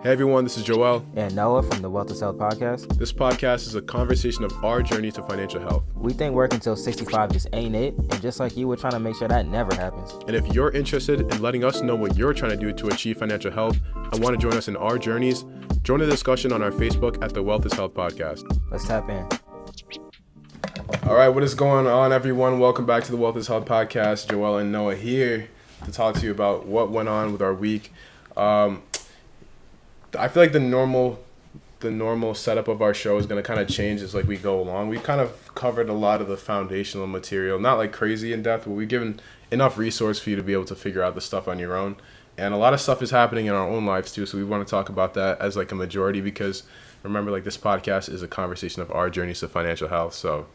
Hey everyone, this is Joel. And Noah from the Wealth is Health podcast. This podcast is a conversation of our journey to financial health. We think working till 65 just ain't it, and just like you, we're trying to make sure that never happens. And if you're interested in letting us know what you're trying to do to achieve financial health and want to join us in our journeys, join the discussion on our Facebook at the Wealth is Health podcast. Let's tap in. All right, what is going on, everyone? Welcome back to the Wealth is Health podcast. Joel and Noah here to talk to you about what went on with our week. I feel like the normal setup of our show is going to kind of change as like we go along. We kind of covered a lot of the foundational material, not like crazy in depth, but we've given enough resource for you to be able to figure out the stuff on your own. And a lot of stuff is happening in our own lives too, so we want to talk about that as like a majority because remember, like this podcast is a conversation of our journeys to financial health. So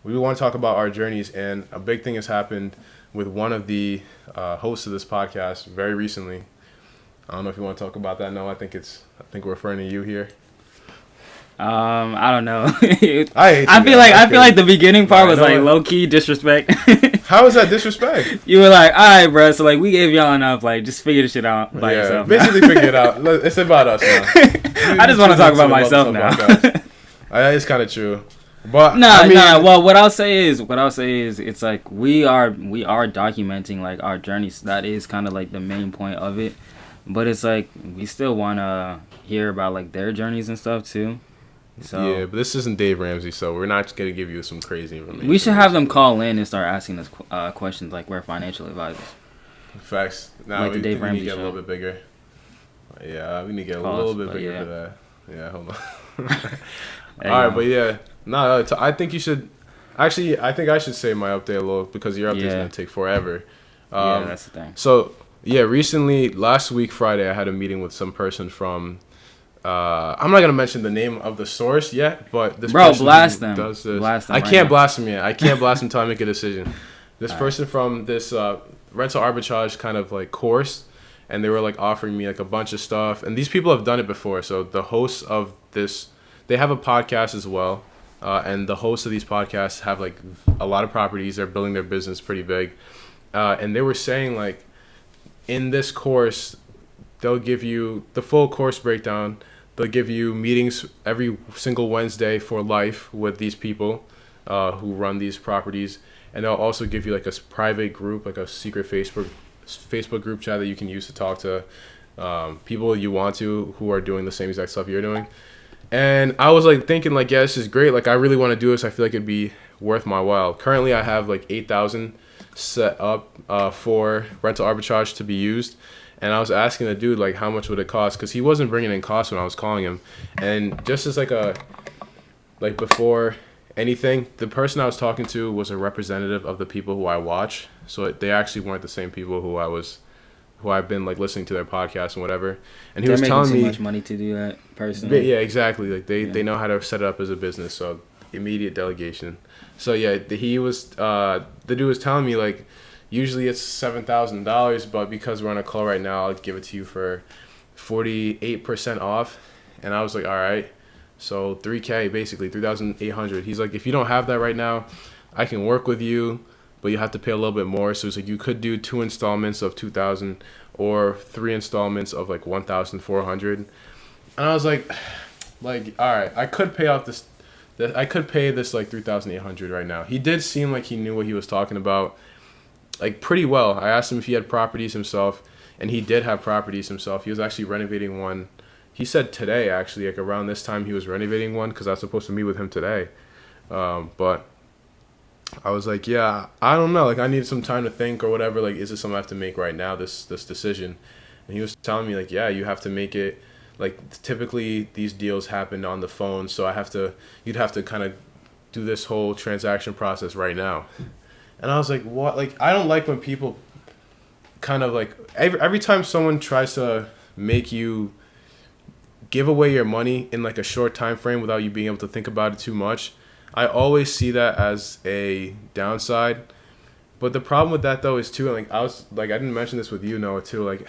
we want to talk about our journeys, and a big thing has happened with one of the hosts of this podcast very recently. I don't know if you want to talk about that. No, I think we're referring to you here. I don't know. I feel like the beginning part was like low key disrespect. How is that disrespect? You were like, all right, bro. So like we gave y'all enough. Like just figure this shit out by yourself. Basically, figure it out. It's about us now. I just want to talk about myself now. It's kind of true. But Well, what I'll say is, it's like we are documenting like our journeys. That is kind of like the main point of it. But it's like we still want to hear about like their journeys and stuff too. So yeah, but this isn't Dave Ramsey, so we're not gonna give you some crazy information. We should have them call in and start asking us questions like we're financial advisors. Facts. Now like we the Dave Ramsey need to get show. a little bit bigger. Yeah, we need to get a little bit bigger for that. Yeah, hold on. All right, but yeah, I think you should. Actually, I think I should say my update a little because your update's gonna take forever. Yeah, that's the thing. So. Yeah, recently, last week, Friday, I had a meeting with some person from, I'm not going to mention the name of the source yet, but this person blast them. Does this. Blast them I can't blast them yet. I can't blast them until I make a decision. This person from this rental arbitrage kind of like course, and they were like offering me like a bunch of stuff. And these people have done it before. So the hosts of this, they have a podcast as well. And the hosts of these podcasts have like a lot of properties. They're building their business pretty big. And they were saying like, in this course, they'll give you the full course breakdown. They'll give you meetings every single Wednesday for life with these people who run these properties. And they'll also give you like a private group, like a secret Facebook group chat that you can use to talk to people you want to who are doing the same exact stuff you're doing. And I was like thinking like, yeah, this is great. Like I really want to do this. I feel like it'd be worth my while. Currently, I have like 8,000 set up for rental arbitrage to be used, and I was asking the dude like how much would it cost because he wasn't bringing in costs when I was calling him. And just as like before anything, the person I was talking to was a representative of the people who I watch, so they actually weren't the same people who I've been like listening to their podcast and whatever. And he was telling me too much money to do that personally. Yeah, exactly. Like they know how to set it up as a business, so immediate delegation. So yeah, the dude was telling me like usually it's $7,000, but because we're on a call right now, I'll give it to you for 48% off. And I was like, all right, so $3,000 basically, $3,800. He's like, if you don't have that right now, I can work with you, but you have to pay a little bit more. So it's like you could do 2 installments of $2,000 or 3 installments of like $1,400. And I was like, all right, I could pay off this. I could pay this like $3,800 right now. He did seem like he knew what he was talking about, like pretty well. I asked him if he had properties himself, and he did have properties himself. He was actually renovating one. He said today, actually, like around this time, he was renovating one because I was supposed to meet with him today. But I was like, yeah, I don't know. Like I need some time to think or whatever. Like, is this something I have to make right now? This decision? And he was telling me like, yeah, you have to make it. Like typically these deals happen on the phone, so you'd have to kind of do this whole transaction process right now. And I was like, what? Like I don't like when people kind of like every time someone tries to make you give away your money in like a short time frame without you being able to think about it too much. I always see that as a downside. But the problem with that though is too, like I didn't mention this with you, Noah, too, like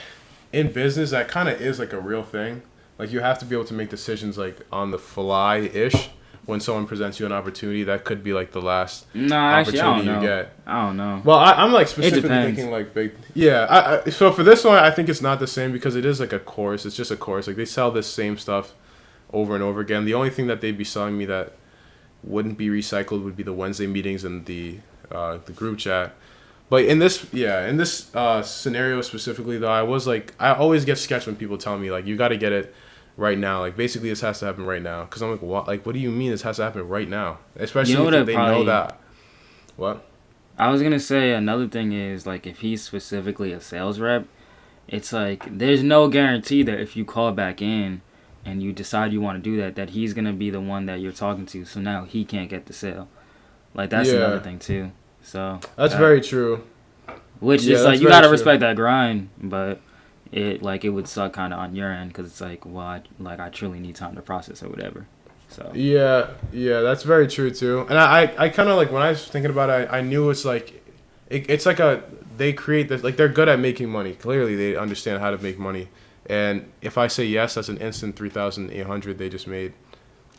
in business that kind of is like a real thing. Like you have to be able to make decisions like on the fly-ish. when someone presents you an opportunity, that could be like the last No, actually, I don't opportunity know. you get. I don't know. Well, I'm like It specifically depends. thinking like big. Yeah. So for this one, I think it's not the same because it is like a course. It's just a course. Like they sell this same stuff over and over again. The only thing that they'd be selling me that wouldn't be recycled would be the Wednesday meetings and the group chat. But in this scenario specifically though, I always get sketched when people tell me like you got to get it right now. Like basically this has to happen right now. Because I'm like, what? Like what do you mean this has to happen right now? Especially if they know that. What? I was gonna say another thing is like if he's specifically a sales rep, it's like there's no guarantee that if you call back in and you decide you want to do that he's gonna be the one that you're talking to. So now he can't get the sale. Like that's another thing too. So that's very true. Which is like you gotta respect that grind, but it would suck kind of on your end because it's like, well, I truly need time to process or whatever. So yeah, that's very true too. And I kind of like when I was thinking about it, I knew it's like it's like they create this, like they're good at making money. Clearly, they understand how to make money. And if I say yes, that's an instant 3,800 they just made,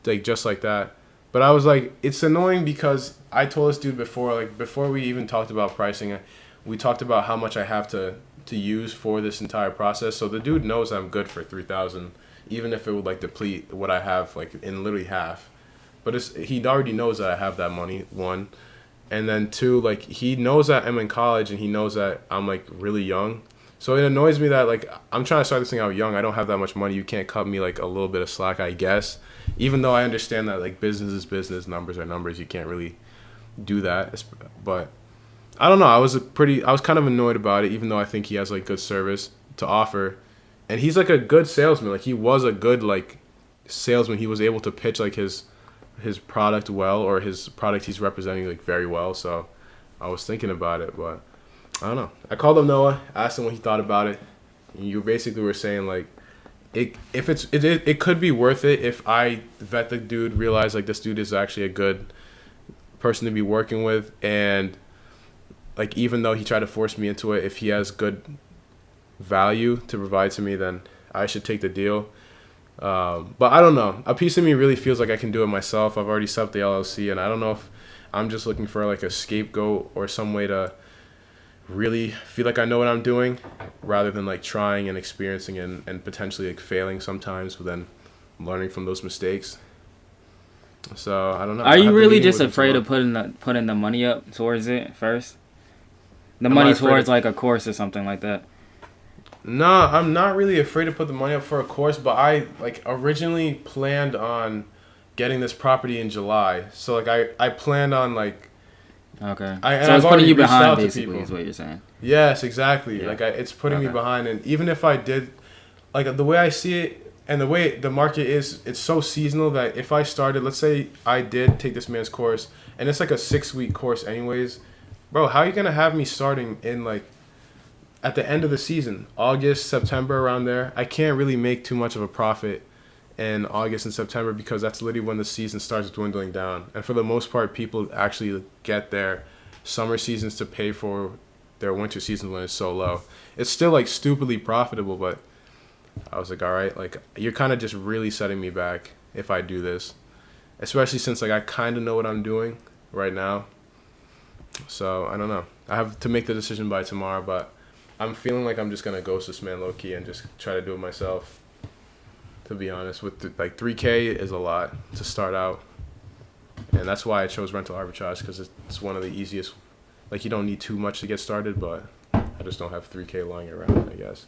like just like that. But I was like, it's annoying because I told this dude before we even talked about pricing, we talked about how much I have to use for this entire process. So the dude knows I'm good for 3,000, even if it would like deplete what I have like in literally half. But he already knows that I have that money, one. And then two, like he knows that I'm in college and he knows that I'm like really young. So it annoys me that like I'm trying to start this thing out young. I don't have that much money. You can't cut me like a little bit of slack, I guess. Even though I understand that like business is business, numbers are numbers. You can't really do that. But I don't know. I was kind of annoyed about it, even though I think he has like good service to offer, and he's like a good salesman. Like he was a good like salesman. He was able to pitch like his product well, or his product he's representing like very well. So I was thinking about it, but I don't know. I called him Noah, asked him what he thought about it. And you basically were saying like it could be worth it if I vet the dude, realize like this dude is actually a good person to be working with, and like even though he tried to force me into it, if he has good value to provide to me, then I should take the deal. But I don't know. A piece of me really feels like I can do it myself. I've already set up the LLC, and I don't know if I'm just looking for like a scapegoat or some way to really feel like I know what I'm doing, rather than like trying and experiencing and potentially like failing sometimes, but then learning from those mistakes. So I don't know. Are you really just afraid of putting the money up towards it first? The money towards like a course or something like that? No, I'm not really afraid to put the money up for a course, but I like originally planned on getting this property in July. So like I planned on like. Okay. So it's putting you behind, basically, is what you're saying. Yes, exactly. Yeah. Like it's putting me behind, and even if I did, like the way I see it, and the way the market is, it's so seasonal that if I started, let's say I did take this man's course, and it's like a 6-week course anyways, bro, how are you gonna have me starting in like at the end of the season, August, September, around there? I can't really make too much of a profit in August and September because that's literally when the season starts dwindling down. And for the most part, people actually get their summer seasons to pay for their winter season when it's so low. It's still like stupidly profitable, but I was like, all right, like you're kind of just really setting me back if I do this, especially since like I kind of know what I'm doing right now. So I don't know. I have to make the decision by tomorrow, but I'm feeling like I'm just gonna ghost this man low key and just try to do it myself. To be honest, with like $3K is a lot to start out, and that's why I chose rental arbitrage, because it's one of the easiest. Like you don't need too much to get started, but I just don't have $3K lying around, I guess.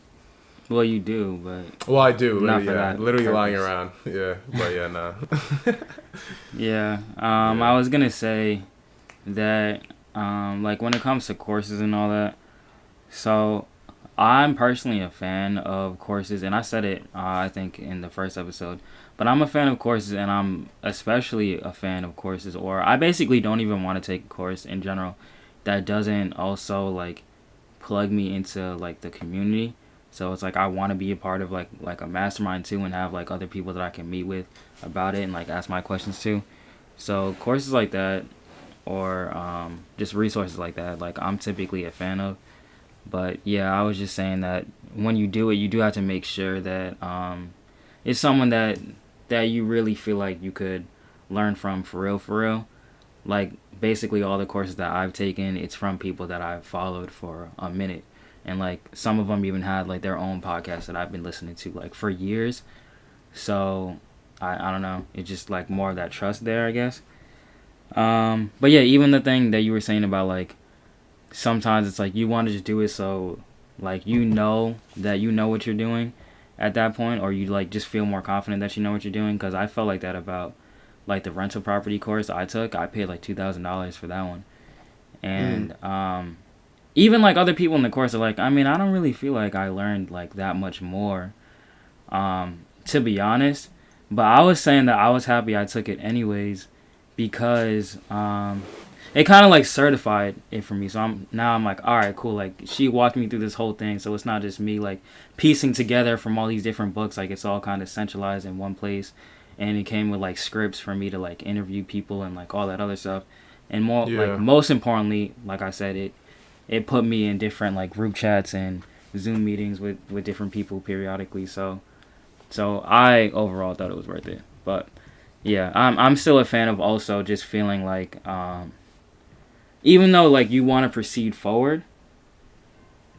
Well, you do, but well, I do. Not Literally, for yeah, that literally purpose. lying around. Yeah, but yeah, nah. Yeah. I was gonna say that like when it comes to courses and all that, so I'm personally a fan of courses, and I said it I think in the first episode, but I'm a fan of courses, and I'm especially a fan of courses, or I basically don't even want to take a course in general that doesn't also like plug me into like the community. So it's like I want to be a part of like a mastermind too, and have like other people that I can meet with about it and like ask my questions to. So courses like that, or just resources like that, like I'm typically a fan of. But yeah, I was just saying that when you do it, you do have to make sure that it's someone that you really feel like you could learn from for real. Like basically all the courses that I've taken, it's from people that I've followed for a minute, and like some of them even had like their own podcast that I've been listening to like for years. So I don't know, it's just like more of that trust there, I guess. But yeah, even the thing that you were saying about like sometimes it's like you want to just do it so like you know that you know what you're doing at that point, or you like just feel more confident that you know what you're doing. Because I felt like that about like the rental property course I took. I paid like $2,000 for that one, and even like other people in the course are like, I mean, I don't really feel like I learned like that much more, to be honest. But I was saying that I was happy I took it anyways, because it kind of like certified it for me. So I'm like, all right, cool. Like she walked me through this whole thing, so it's not just me like piecing together from all these different books. Like it's all kind of centralized in one place, and it came with like scripts for me to like interview people and like all that other stuff. And more like most importantly, like I said, it put me in different like group chats and Zoom meetings with different people periodically. So I overall thought it was worth it. But yeah, I'm still a fan of also just feeling like even though like you want to proceed forward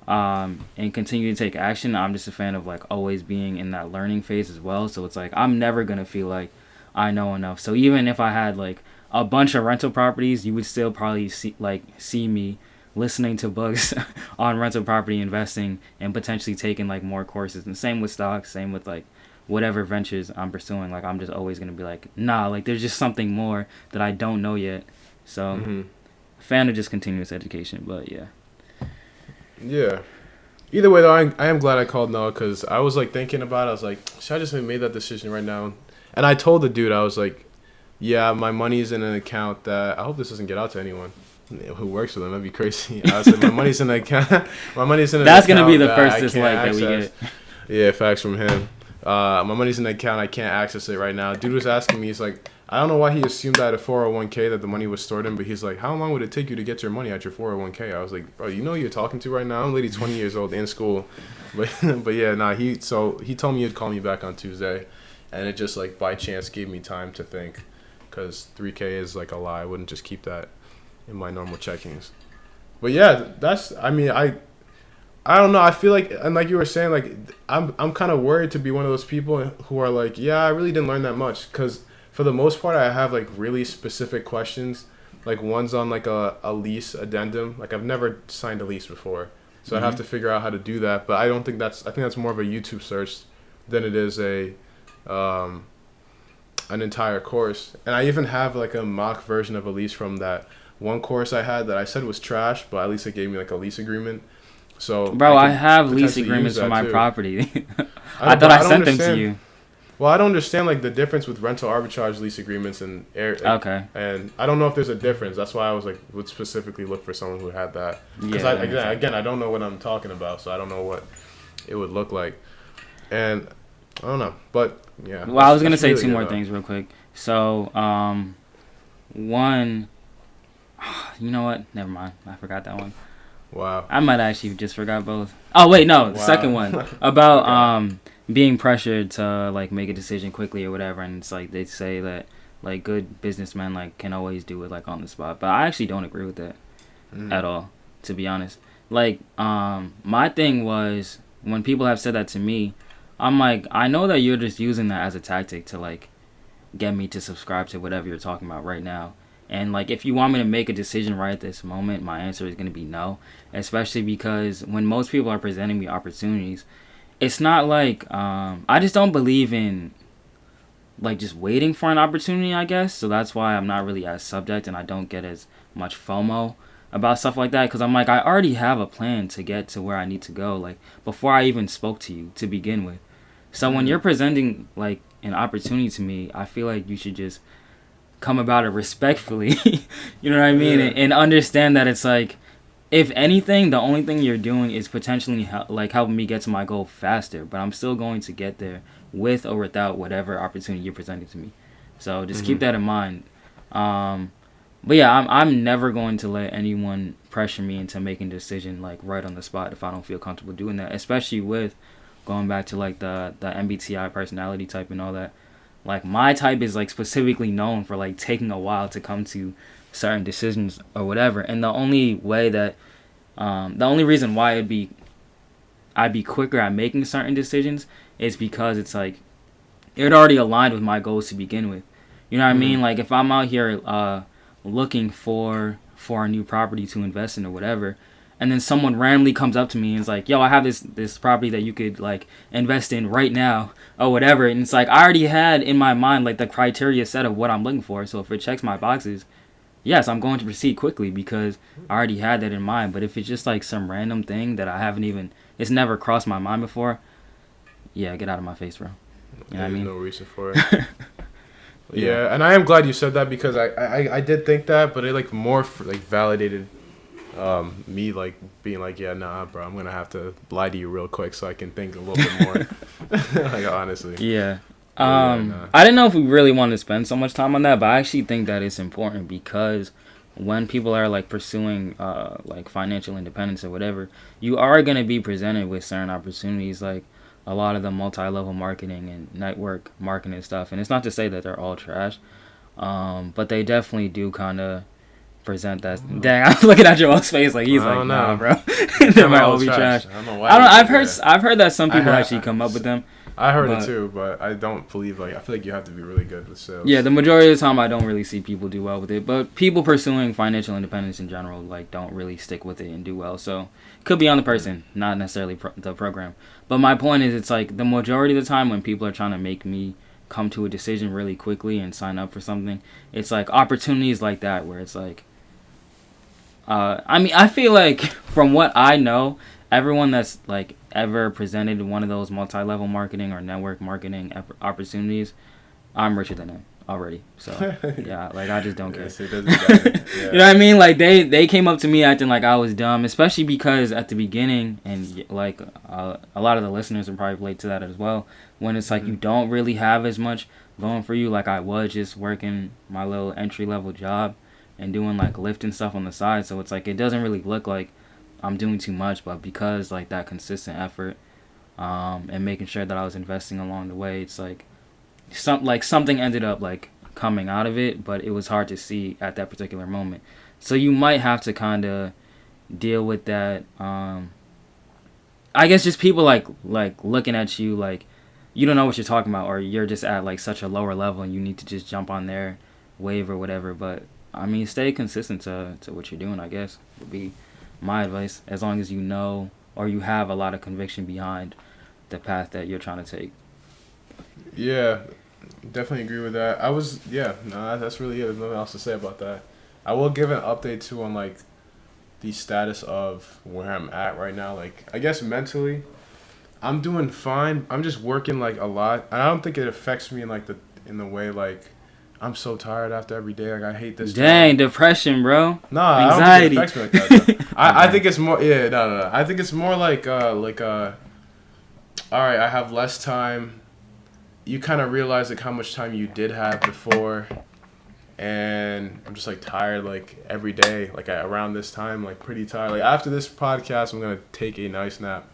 and continue to take action, I'm just a fan of like always being in that learning phase as well. So it's like I'm never gonna feel like I know enough. So even if I had like a bunch of rental properties, you would still probably see me listening to books on rental property investing and potentially taking like more courses. And same with stocks, same with like whatever ventures I'm pursuing. Like I'm just always gonna be like, nah, like there's just something more that I don't know yet. So fan of just continuous education. But yeah, either way though, I am glad I called Noah, because I was like thinking about it. I was like, should I just have made that decision right now? And I told the dude, I was like, yeah, my money's in an account that I hope this doesn't get out to anyone who works with them. That'd be crazy. I was like, my money's in an account. My money's in an that's account gonna be the that first I dislike can't that we access. get. Yeah, facts from him. My money's in an account. I can't access it right now. Dude was asking me, he's like, I don't know why he assumed I had a 401k that the money was stored in, but he's like, how long would it take you to get your money at your 401k? I was like, bro, you know who you're talking to right now? I'm literally 20 years old in school. But yeah, nah, he told me he'd call me back on Tuesday, and it just like by chance gave me time to think, because 3K is like a lie. I wouldn't just keep that in my normal checkings. But yeah, I don't know. I feel like, and like you were saying, like I'm kind of worried to be one of those people who are like, yeah, I really didn't learn that much, because for the most part, I have like really specific questions. Like one's on like a lease addendum. Like I've never signed a lease before, so I have to figure out how to do that. But I think that's more of a YouTube search than it is an entire course. And I even have like a mock version of a lease from that one course I had that I said was trash, but at least it gave me like a lease agreement. So bro, I have lease agreements for my property. I thought I sent them to you. Well, I don't understand like the difference with rental arbitrage lease agreements and okay. And I don't know if there's a difference. That's why I was like would specifically look for someone who had that. Because again, I don't know what I'm talking about, so I don't know what it would look like. And I don't know, but yeah. Well, I was gonna say really two more things real quick. So, one, you know what? Never mind. I forgot that one. Wow. I might actually just forgot both. Oh wait, no, the second one about being pressured to like make a decision quickly or whatever, and it's like they say that like good businessmen like can always do it like on the spot, but I actually don't agree with that at all, to be honest. Like my thing was when people have said that to me, I'm like, I know that you're just using that as a tactic to like get me to subscribe to whatever you're talking about right now. And like if you want me to make a decision right at this moment, my answer is going to be no, especially because when most people are presenting me opportunities, it's not like I just don't believe in like just waiting for an opportunity, I guess. So that's why I'm not really as subject and I don't get as much FOMO about stuff like that, because I'm like, I already have a plan to get to where I need to go, like before I even spoke to you to begin with. So when you're presenting like an opportunity to me, I feel like you should just come about it respectfully. You know what I mean? And understand that it's like, if anything, the only thing you're doing is potentially like helping me get to my goal faster, but I'm still going to get there with or without whatever opportunity you're presenting to me. So just keep that in mind. But yeah, I'm never going to let anyone pressure me into making a decision like right on the spot if I don't feel comfortable doing that, especially with going back to like the MBTI personality type and all that. like my type is like specifically known for like taking a while to come to certain decisions or whatever. And the only way that the only reason why I'd be quicker at making certain decisions is because it's like it already aligned with my goals to begin with. You know what I mean? Like if I'm out here looking for a new property to invest in or whatever, and then someone randomly comes up to me and is like, yo, I have this property that you could like invest in right now or whatever, and it's like I already had in my mind like the criteria set of what I'm looking for. So if it checks my boxes, yes, I'm going to proceed quickly because I already had that in mind. But if it's just like some random thing that I haven't even, it's never crossed my mind before, yeah, get out of my face, bro. You know what I mean? No reason for it. Yeah, and I am glad you said that because I did think that, but it like more like validated me like being like, yeah, nah, bro, I'm gonna have to lie to you real quick so I can think a little bit more. Like honestly. Yeah. Nah. I didn't know if we really wanted to spend so much time on that, but I actually think that it's important because when people are like pursuing like financial independence or whatever, you are gonna be presented with certain opportunities like a lot of the multi-level marketing and network marketing stuff. And it's not to say that they're all trash, but they definitely do kind of present that. Dang, I'm looking at Joel's face like he's like, nah, bro. They might all be trash. I don't know why. I've heard that some people actually come up with them. I heard it too, but I don't believe I feel like you have to be really good with sales. Yeah, the majority of the time I don't really see people do well with it, but people pursuing financial independence in general like don't really stick with it and do well. So it could be on the person, not necessarily the program. But my point is, it's like the majority of the time when people are trying to make me come to a decision really quickly and sign up for something, it's like opportunities like that where it's like, I mean, I feel like from what I know, everyone that's like ever presented one of those multi-level marketing or network marketing opportunities, I'm richer than them already. So yeah, like I just don't care. Yes, it doesn't matter. Yeah. You know what I mean? Like they came up to me acting like I was dumb, especially because at the beginning, and like a lot of the listeners will probably relate to that as well, when it's like you don't really have as much going for you. Like I was just working my little entry-level job and doing like lifting stuff on the side, so it's like it doesn't really look like I'm doing too much, but because like that consistent effort and making sure that I was investing along the way, it's like something ended up like coming out of it, but it was hard to see at that particular moment. So you might have to kind of deal with that. I guess just people like looking at you like you don't know what you're talking about, or you're just at like such a lower level and you need to just jump on their wave or whatever. But I mean, stay consistent to what you're doing, I guess, would be my advice, as long as you know or you have a lot of conviction behind the path that you're trying to take. Yeah, definitely agree with that. That's really it. There's nothing else to say about that. I will give an update too on like the status of where I'm at right now. Like I guess mentally, I'm doing fine. I'm just working like a lot, and I don't think it affects me in the way like I'm so tired after every day. Like I hate this. Dang, depression, bro. Nah, anxiety. I don't think it affects me like that. Though. I think it's more. Yeah, no. I think it's more like all right, I have less time. You kind of realize like how much time you did have before, and I'm just like tired like every day. Like around this time, like pretty tired. Like after this podcast, I'm gonna take a nice nap,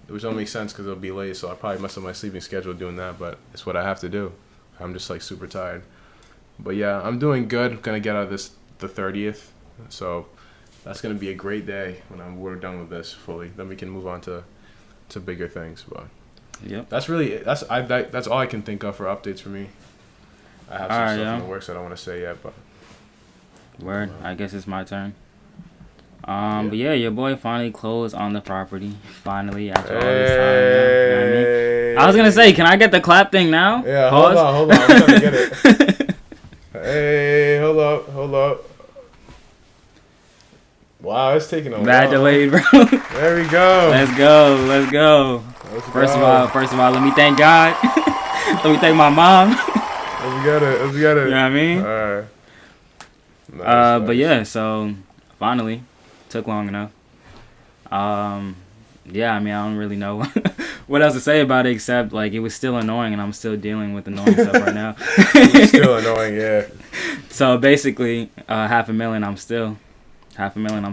which don't make sense because it'll be late. So I'll probably mess up my sleeping schedule doing that. But it's what I have to do. I'm just like super tired. But yeah, I'm doing good. I'm gonna get out of this the 30th, so that's gonna be a great day when we're done with this fully. Then we can move on to bigger things. But yep, that's really it. That's all I can think of for updates for me. I have some stuff in the works I don't want to say yet, but word. I guess it's my turn. But yeah, your boy finally closed on the property. Finally, after all this time. You know what I mean? I was gonna say, can I get the clap thing now? Yeah, Pause. hold on. I'm trying to get it. Hey, hold up. Wow, it's taking a while. Bad delayed, bro. There we go. Let's go. First of all, let me thank God. Let me thank my mom. Let's get it. You know what I mean? All right. Nice. But yeah, so finally, took long enough. Yeah, I mean, I don't really know what else to say about it except like it was still annoying, and I'm still dealing with annoying stuff right now. It's still annoying, yeah. So basically, $500,000. I'm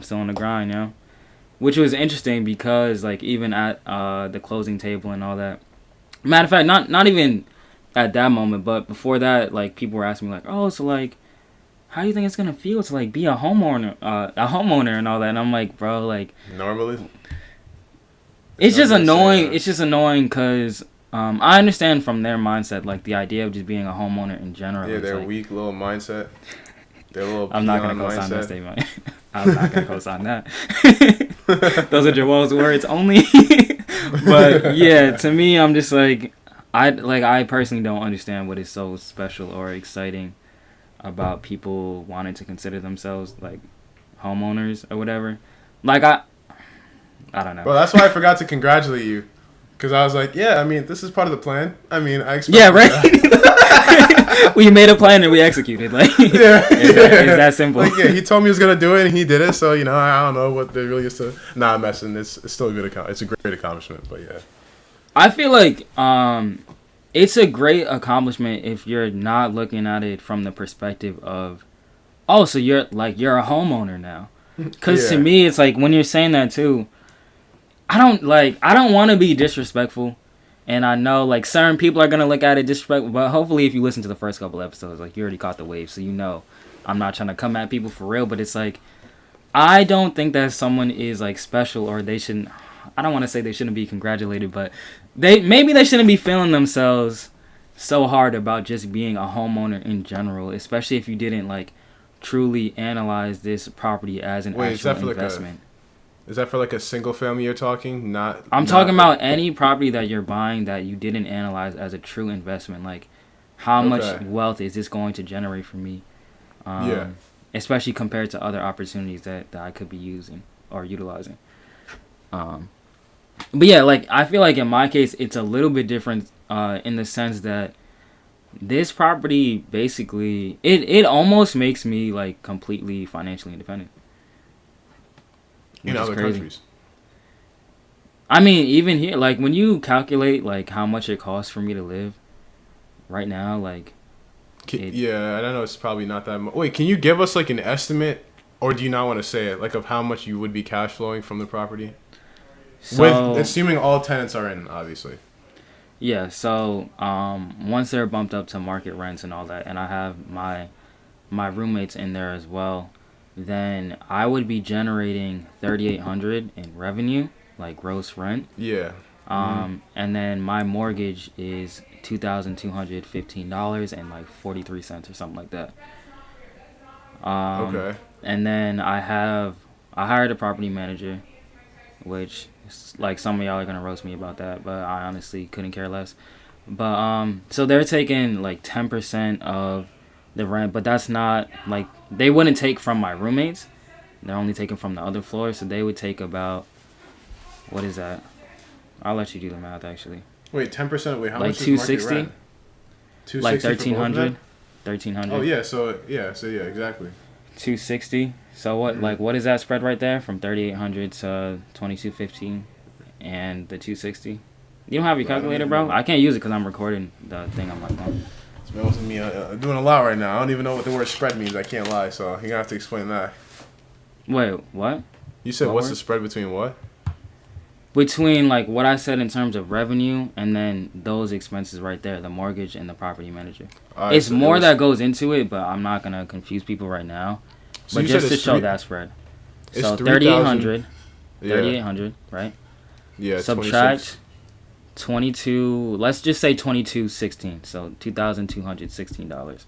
still on the grind, you know, which was interesting because like even at the closing table and all that. Matter of fact, not even at that moment. But before that, like, people were asking me like, oh, so like, how do you think it's gonna feel to like be a homeowner and all that? And I'm like, bro, like, Normally, it's just annoying. Say, it's just annoying because I understand from their mindset, like the idea of just being a homeowner in general. yeah, their like, weak little mindset. Their little. I'm not gonna mindset. co-sign that statement. I'm not gonna co-sign that. Those are Joel's words only. But yeah, to me, I'm just like, I personally don't understand what is so special or exciting about people wanting to consider themselves like homeowners or whatever. Like I don't know. Bro, that's why I forgot to congratulate you. Because I was like, yeah, I mean, this is part of the plan. I mean, I expect. Yeah, right. We made a plan and we executed. Like, yeah, it's that simple. Like, yeah, he told me he was gonna do it and he did it. So I don't know what there really is to. Nah, I'm messing. It's still a good it's a great accomplishment. But yeah, I feel like it's a great accomplishment if you're not looking at it from the perspective of, oh, so you're a homeowner now. Because to me, it's like when you're saying that too. I don't want to be disrespectful, and I know like certain people are gonna look at it disrespectful, but hopefully if you listen to the first couple episodes, like you already caught the wave, so I'm not trying to come at people for real, but it's like I don't think that someone is like special or they shouldn't. I don't want to say they shouldn't be congratulated, but they shouldn't be feeling themselves so hard about just being a homeowner in general, especially if you didn't like truly analyze this property as an actual investment. Is that for like a single family you're talking? I'm talking about any property that you're buying that you didn't analyze as a true investment. Like, how much wealth is this going to generate for me? Especially compared to other opportunities that I could be using or utilizing. But yeah, like, I feel like in my case, it's a little bit different in the sense that this property basically, it almost makes me like completely financially independent. In other countries. I mean, even here, like when you calculate like how much it costs for me to live right now, like yeah, I don't know, it's probably not that much. Wait, can you give us like an estimate, or do you not want to say it, like of how much you would be cash flowing from the property? So, with assuming all tenants are in, obviously. Yeah, so once they're bumped up to market rents and all that, and I have my roommates in there as well, then I would be generating $3,800 in revenue, like gross rent. Yeah. And then my mortgage is $2,215 and like 43 cents or something like that. Okay. And then I hired a property manager, which like some of y'all are gonna roast me about that, but I honestly couldn't care less. But so they're taking like 10% of the rent, but that's not like they wouldn't take from my roommates. They're only taking from the other floor, so they would take about, what is that? I'll let you do the math actually. Wait, 10%. Wait, how like much is 260? market rent? 260 like 1,300. 1,300. Oh yeah, so exactly. 260. So what? Like what is that spread right there from 3,800 to 2,215, and the 260? You don't have your calculator, bro? I can't use it because I'm recording the thing on my phone. Smells me doing a lot right now. I don't even know what the word spread means. I can't lie, so you're gonna have to explain that. Wait, what? You said what's the spread between what? Between like what I said in terms of revenue and then those expenses right there, the mortgage and the property manager. It's so more that goes into it, but I'm not gonna confuse people right now. So but just to show that spread. So 3,800, 3,800, right? Yeah. Subtract 22. Let's just say 22.16. So $2,216,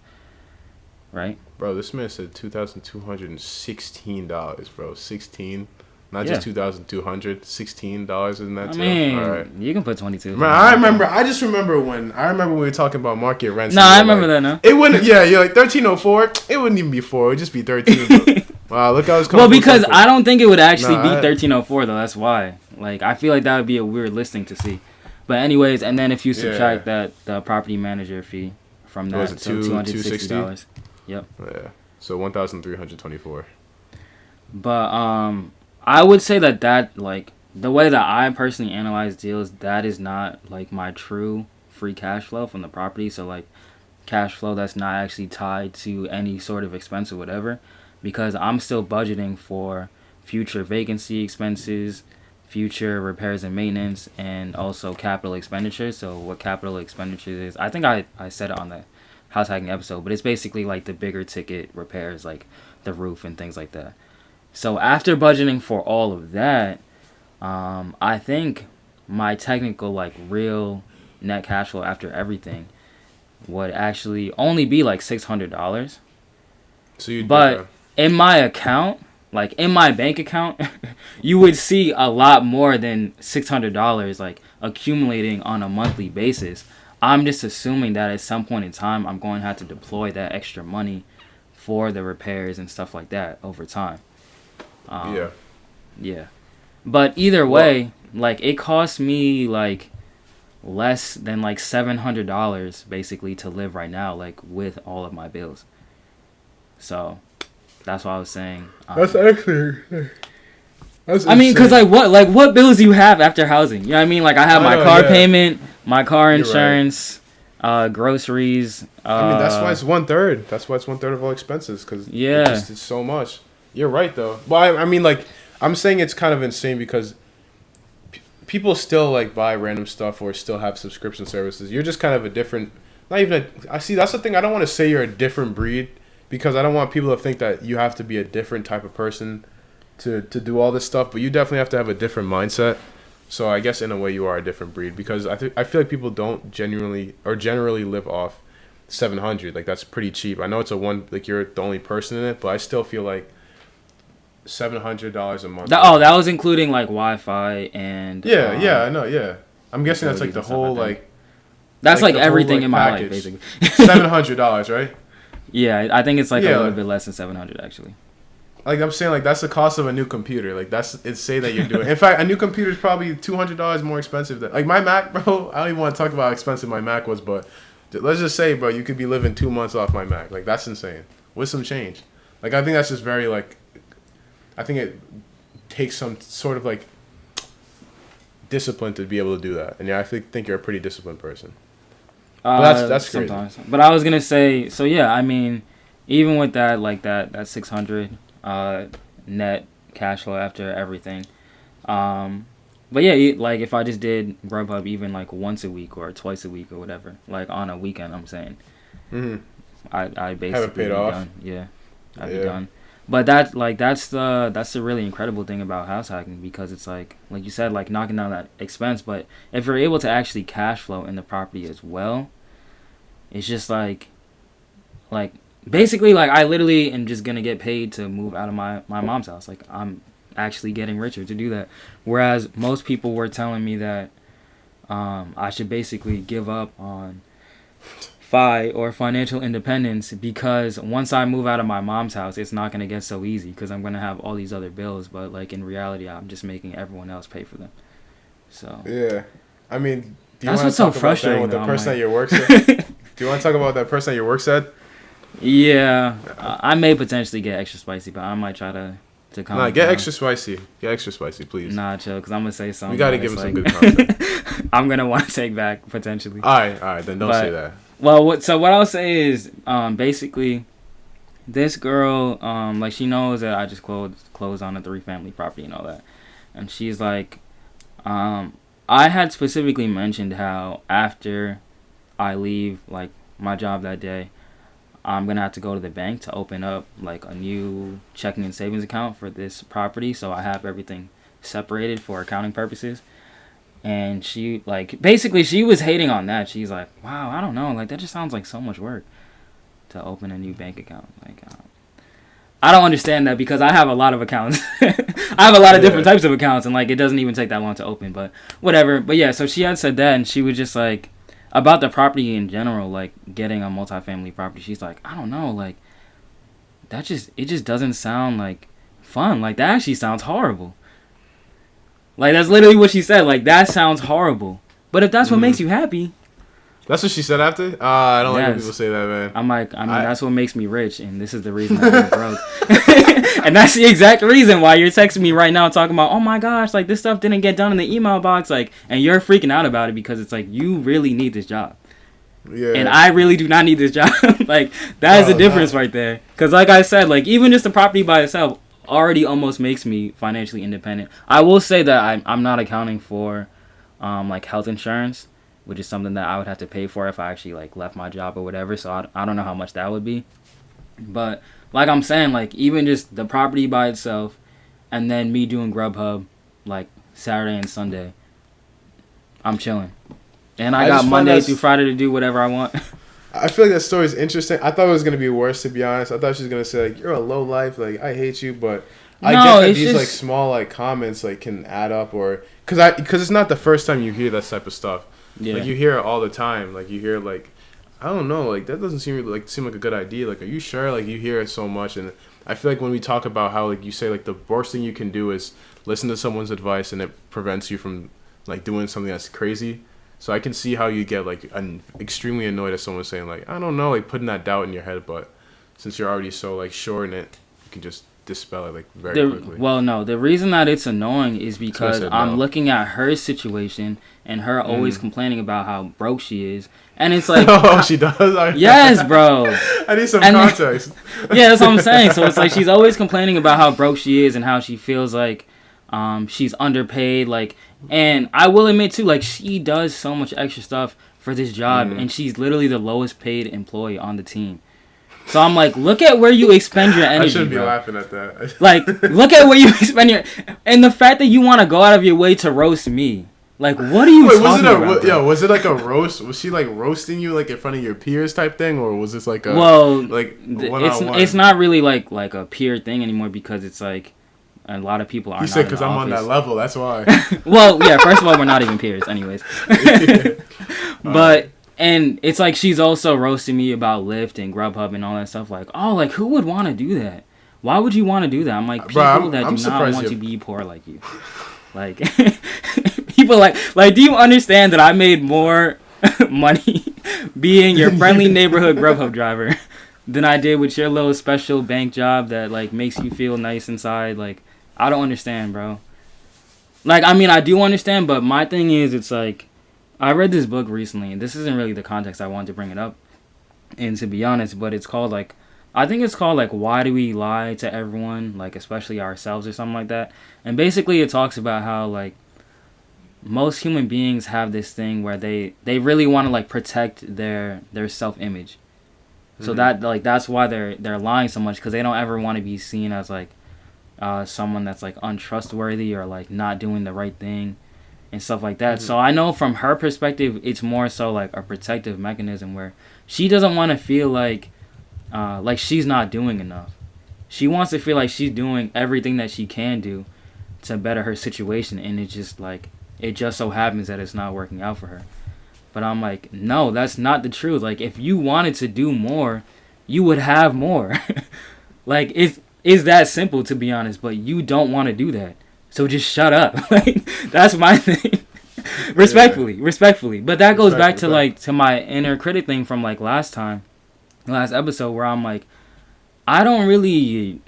right? Bro, this man said $2,216, bro. 16. Not just $2,200, $16 in that too. I mean, all right. You can put 22. Man, I just remember when we were talking about market rents. No, I remember that now. It wouldn't. Yeah, you're like 1304. It wouldn't even be 4. It would just be 13. Wow, look how it's coming. Well, because I don't think it would actually be 1304 though. That's why. Like, I feel like that would be a weird listing to see. But anyways, and then if you subtract the property manager fee from that, so $260. Yep. Yeah. So 1,324. But I would say that like the way that I personally analyze deals, that is not like my true free cash flow from the property. So like cash flow that's not actually tied to any sort of expense or whatever, because I'm still budgeting for future vacancy expenses, future repairs and maintenance, and also capital expenditures. So what capital expenditures is, I think I said it on the house hacking episode, but it's basically like the bigger ticket repairs, like the roof and things like that. So after budgeting for all of that, I think my technical like real net cash flow after everything would actually only be like $600. So but in my account, like in my bank account, you would see a lot more than $600 like accumulating on a monthly basis. I'm just assuming that at some point in time, I'm going to have to deploy that extra money for the repairs and stuff like that over time. Yeah. But either way, like it costs me like less than like $700 basically to live right now, like with all of my bills. So that's what I was saying. That's actually. I mean, cause like what bills do you have after housing? You know what I mean? Like I have my car payment, my car insurance, groceries. I mean, that's why it's 1/3. That's why it's 1/3 of all expenses. Cause it's so much. You're right though. Well, I mean, like I'm saying it's kind of insane because people still like buy random stuff or still have subscription services. You're just kind of a different. Not even I see. That's the thing. I don't want to say you're a different breed because I don't want people to think that you have to be a different type of person to do all this stuff, but you definitely have to have a different mindset. So I guess in a way you are a different breed because I feel like people don't generally live off 700. Like that's pretty cheap. I know it's like you're the only person in it, but I still feel like $700 a month. That was including like Wi-Fi and I know. Yeah, I'm guessing that's like the whole like. That's like everything whole, like, in my package. life basically. $700, right? Yeah, I think it's like a little bit less than 700 actually. Like I'm saying, like that's the cost of a new computer. Like it's say that you're doing. In fact, a new computer is probably $200 more expensive than like my Mac, bro. I don't even want to talk about how expensive my Mac was, but let's just say, bro, you could be living 2 months off my Mac. Like that's insane with some change. Like I think that's just very like. I think it takes some sort of like discipline to be able to do that, and I think you're a pretty disciplined person. But that's crazy. Sometimes. But I was gonna say, so yeah, I mean, even with that, like that 600 net cash flow after everything, but yeah, like if I just did Grubhub even like once a week or twice a week or whatever, like on a weekend, I'm saying, I basically have it paid off. Done. Yeah, I'd be done. But that's the really incredible thing about house hacking because it's like you said, like knocking down that expense. But if you're able to actually cash flow in the property as well, it's just like basically like I literally am just gonna get paid to move out of my mom's house. Like I'm actually getting richer to do that. Whereas most people were telling me that I should basically give up on financial independence because once I move out of my mom's house, it's not going to get so easy because I'm going to have all these other bills. But like in reality, I'm just making everyone else pay for them. So yeah, I mean, that's what's so frustrating. With the person at your work said? Do you want to talk about that person at your work said? Yeah, I may potentially get extra spicy, but I might try to calm down. Get extra spicy. Get extra spicy, please. Nah, chill, because I'm gonna say something. We gotta give him some good content. I'm gonna want to take back potentially. All right, then don't say that. Well, what I'll say is, basically, this girl, like she knows that I just closed on a 3-family property and all that, and she's like, I had specifically mentioned how after I leave like my job that day, I'm gonna have to go to the bank to open up like a new checking and savings account for this property, so I have everything separated for accounting purposes. And she, like, basically she was hating on that. She's like, wow, I don't know. Like, that just sounds like so much work to open a new bank account. Like, I don't understand that because I have a lot of accounts. I have a lot of different types of accounts, and, like, it doesn't even take that long to open. But whatever. But, yeah, so she had said that, and she was just, like, about the property in general, like, getting a multifamily property. She's like, I don't know. Like, it just doesn't sound, like, fun. Like, that actually sounds horrible. Like, that's literally what she said. Like, that sounds horrible. But if that's what makes you happy. That's what she said after? I don't like when people say that, man. I'm like, that's what makes me rich, and this is the reason I'm broke. And that's the exact reason why you're texting me right now talking about, oh my gosh, like, this stuff didn't get done in the email box. Like, and you're freaking out about it because it's like, you really need this job. Yeah. And I really do not need this job. Like, that is the difference right there. Because like I said, like, even just the property by itself, already almost makes me financially independent. I will say that I'm not accounting for like health insurance, which is something that I would have to pay for if I actually like left my job or whatever. So I don't know how much that would be. But like I'm saying, like even just the property by itself, and then me doing Grubhub, like Saturday and Sunday, I'm chilling. And I got Monday through Friday to do whatever I want. I feel like that story is interesting. I thought it was gonna be worse, to be honest. I thought she was gonna say like, "You're a low life," like I hate you. But I get that these like small like comments like can add up, or because it's not the first time you hear that type of stuff. Yeah. Like you hear it all the time. Like you hear like, I don't know, like that doesn't seem like a good idea. Like, are you sure? Like you hear it so much, and I feel like when we talk about how like you say like the worst thing you can do is listen to someone's advice, and it prevents you from like doing something that's crazy. So I can see how you get like extremely annoyed at someone saying like, I don't know, like putting that doubt in your head. But since you're already so like sure in it, you can just dispel it like very quickly. Well, no, the reason that it's annoying is because I'm looking at her situation and her always complaining about how broke she is, and it's like, oh, she does. Yes, bro. I need some context. Yeah, that's what I'm saying. So it's like she's always complaining about how broke she is and how she feels like she's underpaid, like. And I will admit too, like she does so much extra stuff for this job, and she's literally the lowest paid employee on the team. So I'm like, look at where you expend your energy. I shouldn't be laughing at that. Like, look at where you expend your, and the fact that you want to go out of your way to roast me. Like, what are you talking about? Yeah, was it like a roast? Was she like roasting you like in front of your peers type thing, or was this like a it's not really like a peer thing anymore because it's like. A lot of people are. You said because I'm on that level. That's why. Well, yeah. First of all, we're not even peers, anyways. But and it's like she's also roasting me about Lyft and Grubhub and all that stuff. Like, oh, like who would want to do that? Why would you want to do that? I'm like people that do not want to be poor like you. Like people like do you understand that I made more money being your friendly neighborhood Grubhub driver than I did with your little special bank job that like makes you feel nice inside? Like. I don't understand, bro. Like, I mean, I do understand, but my thing is, it's like, I read this book recently, and this isn't really the context I wanted to bring it up in, to be honest, but it's called, like, I think it's called, like, Why Do We Lie to Everyone, like, especially ourselves or something like that. And basically it talks about how, like, most human beings have this thing where they really want to, like, protect their self-image. Mm-hmm. So that, like, that's why they're lying so much, because they don't ever want to be seen as, like, someone that's like untrustworthy or like not doing the right thing and stuff like that. Mm-hmm. So I know from her perspective, it's more so like a protective mechanism where she doesn't want to feel like she's not doing enough. She wants to feel like she's doing everything that she can do to better her situation, and it's just like it just so happens that it's not working out for her. But I'm like, no, that's not the truth. Like if you wanted to do more, you would have more. Like it's that simple, to be honest, but you don't want to do that. So just shut up. Like that's my thing. Respectfully. But that goes back to like to my inner critic thing from like last episode where I'm like, I don't really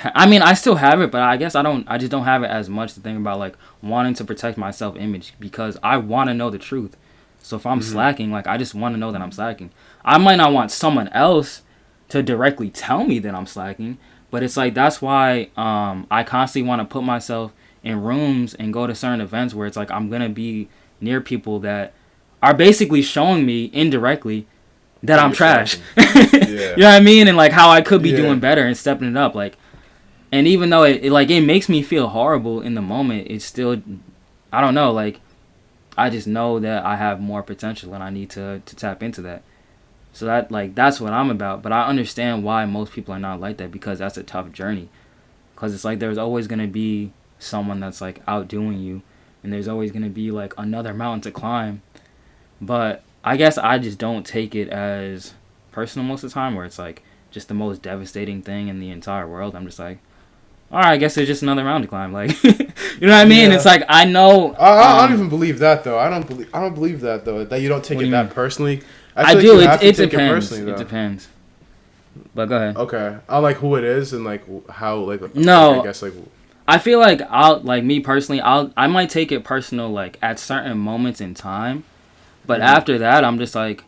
I mean, I still have it, but I guess I just don't have it as much to think about like wanting to protect my self-image because I want to know the truth. So if I'm slacking, like I just want to know that I'm slacking. I might not want someone else to directly tell me that I'm slacking, but it's like that's why I constantly want to put myself in rooms and go to certain events where it's like I'm going to be near people that are basically showing me indirectly that I'm trash. You know what I mean? And like how I could be doing better and stepping it up. Like, and even though it makes me feel horrible in the moment, it's still, I don't know, like I just know that I have more potential and I need to tap into that. So that's what I'm about. But I understand why most people are not like that because that's a tough journey. Because it's like there's always going to be someone that's like outdoing you. And there's always going to be like another mountain to climb. But I guess I just don't take it as personal most of the time where it's like just the most devastating thing in the entire world. I'm just like, all right, I guess it's just another mountain to climb. Like, you know what I mean? It's like, I know. I don't even believe that though. I don't believe that though. That you don't take it that personally. I do. It depends. It depends. But go ahead. Okay. I like who it is and like how like. No. I guess like. I feel like me personally, I might take it personal like at certain moments in time, but after that I'm just like,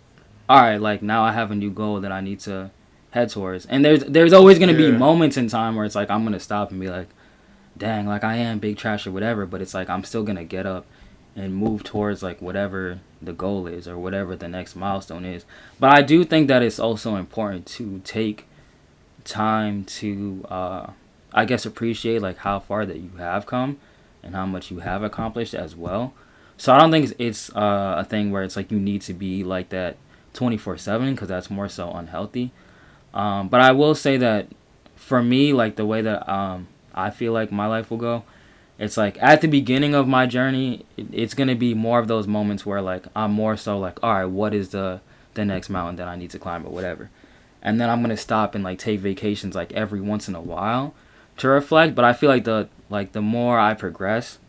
all right, like now I have a new goal that I need to head towards. And there's always gonna be Yeah. moments in time where it's like I'm gonna stop and be like, dang, like I am big trash or whatever, but it's like I'm still gonna get up and move towards like whatever the goal is or whatever the next milestone is. But I do think that it's also important to take time to I guess appreciate like how far that you have come and how much you have accomplished as well. So I don't think it's a thing where it's like you need to be like that 24/7 because that's more so unhealthy. But I will say that for me, like the way that I feel like my life will go, it's like at the beginning of my journey, it's gonna be more of those moments where like I'm more so like, all right, what is the next mountain that I need to climb or whatever, and then I'm gonna stop and like take vacations like every once in a while to reflect. But I feel like the more I progress,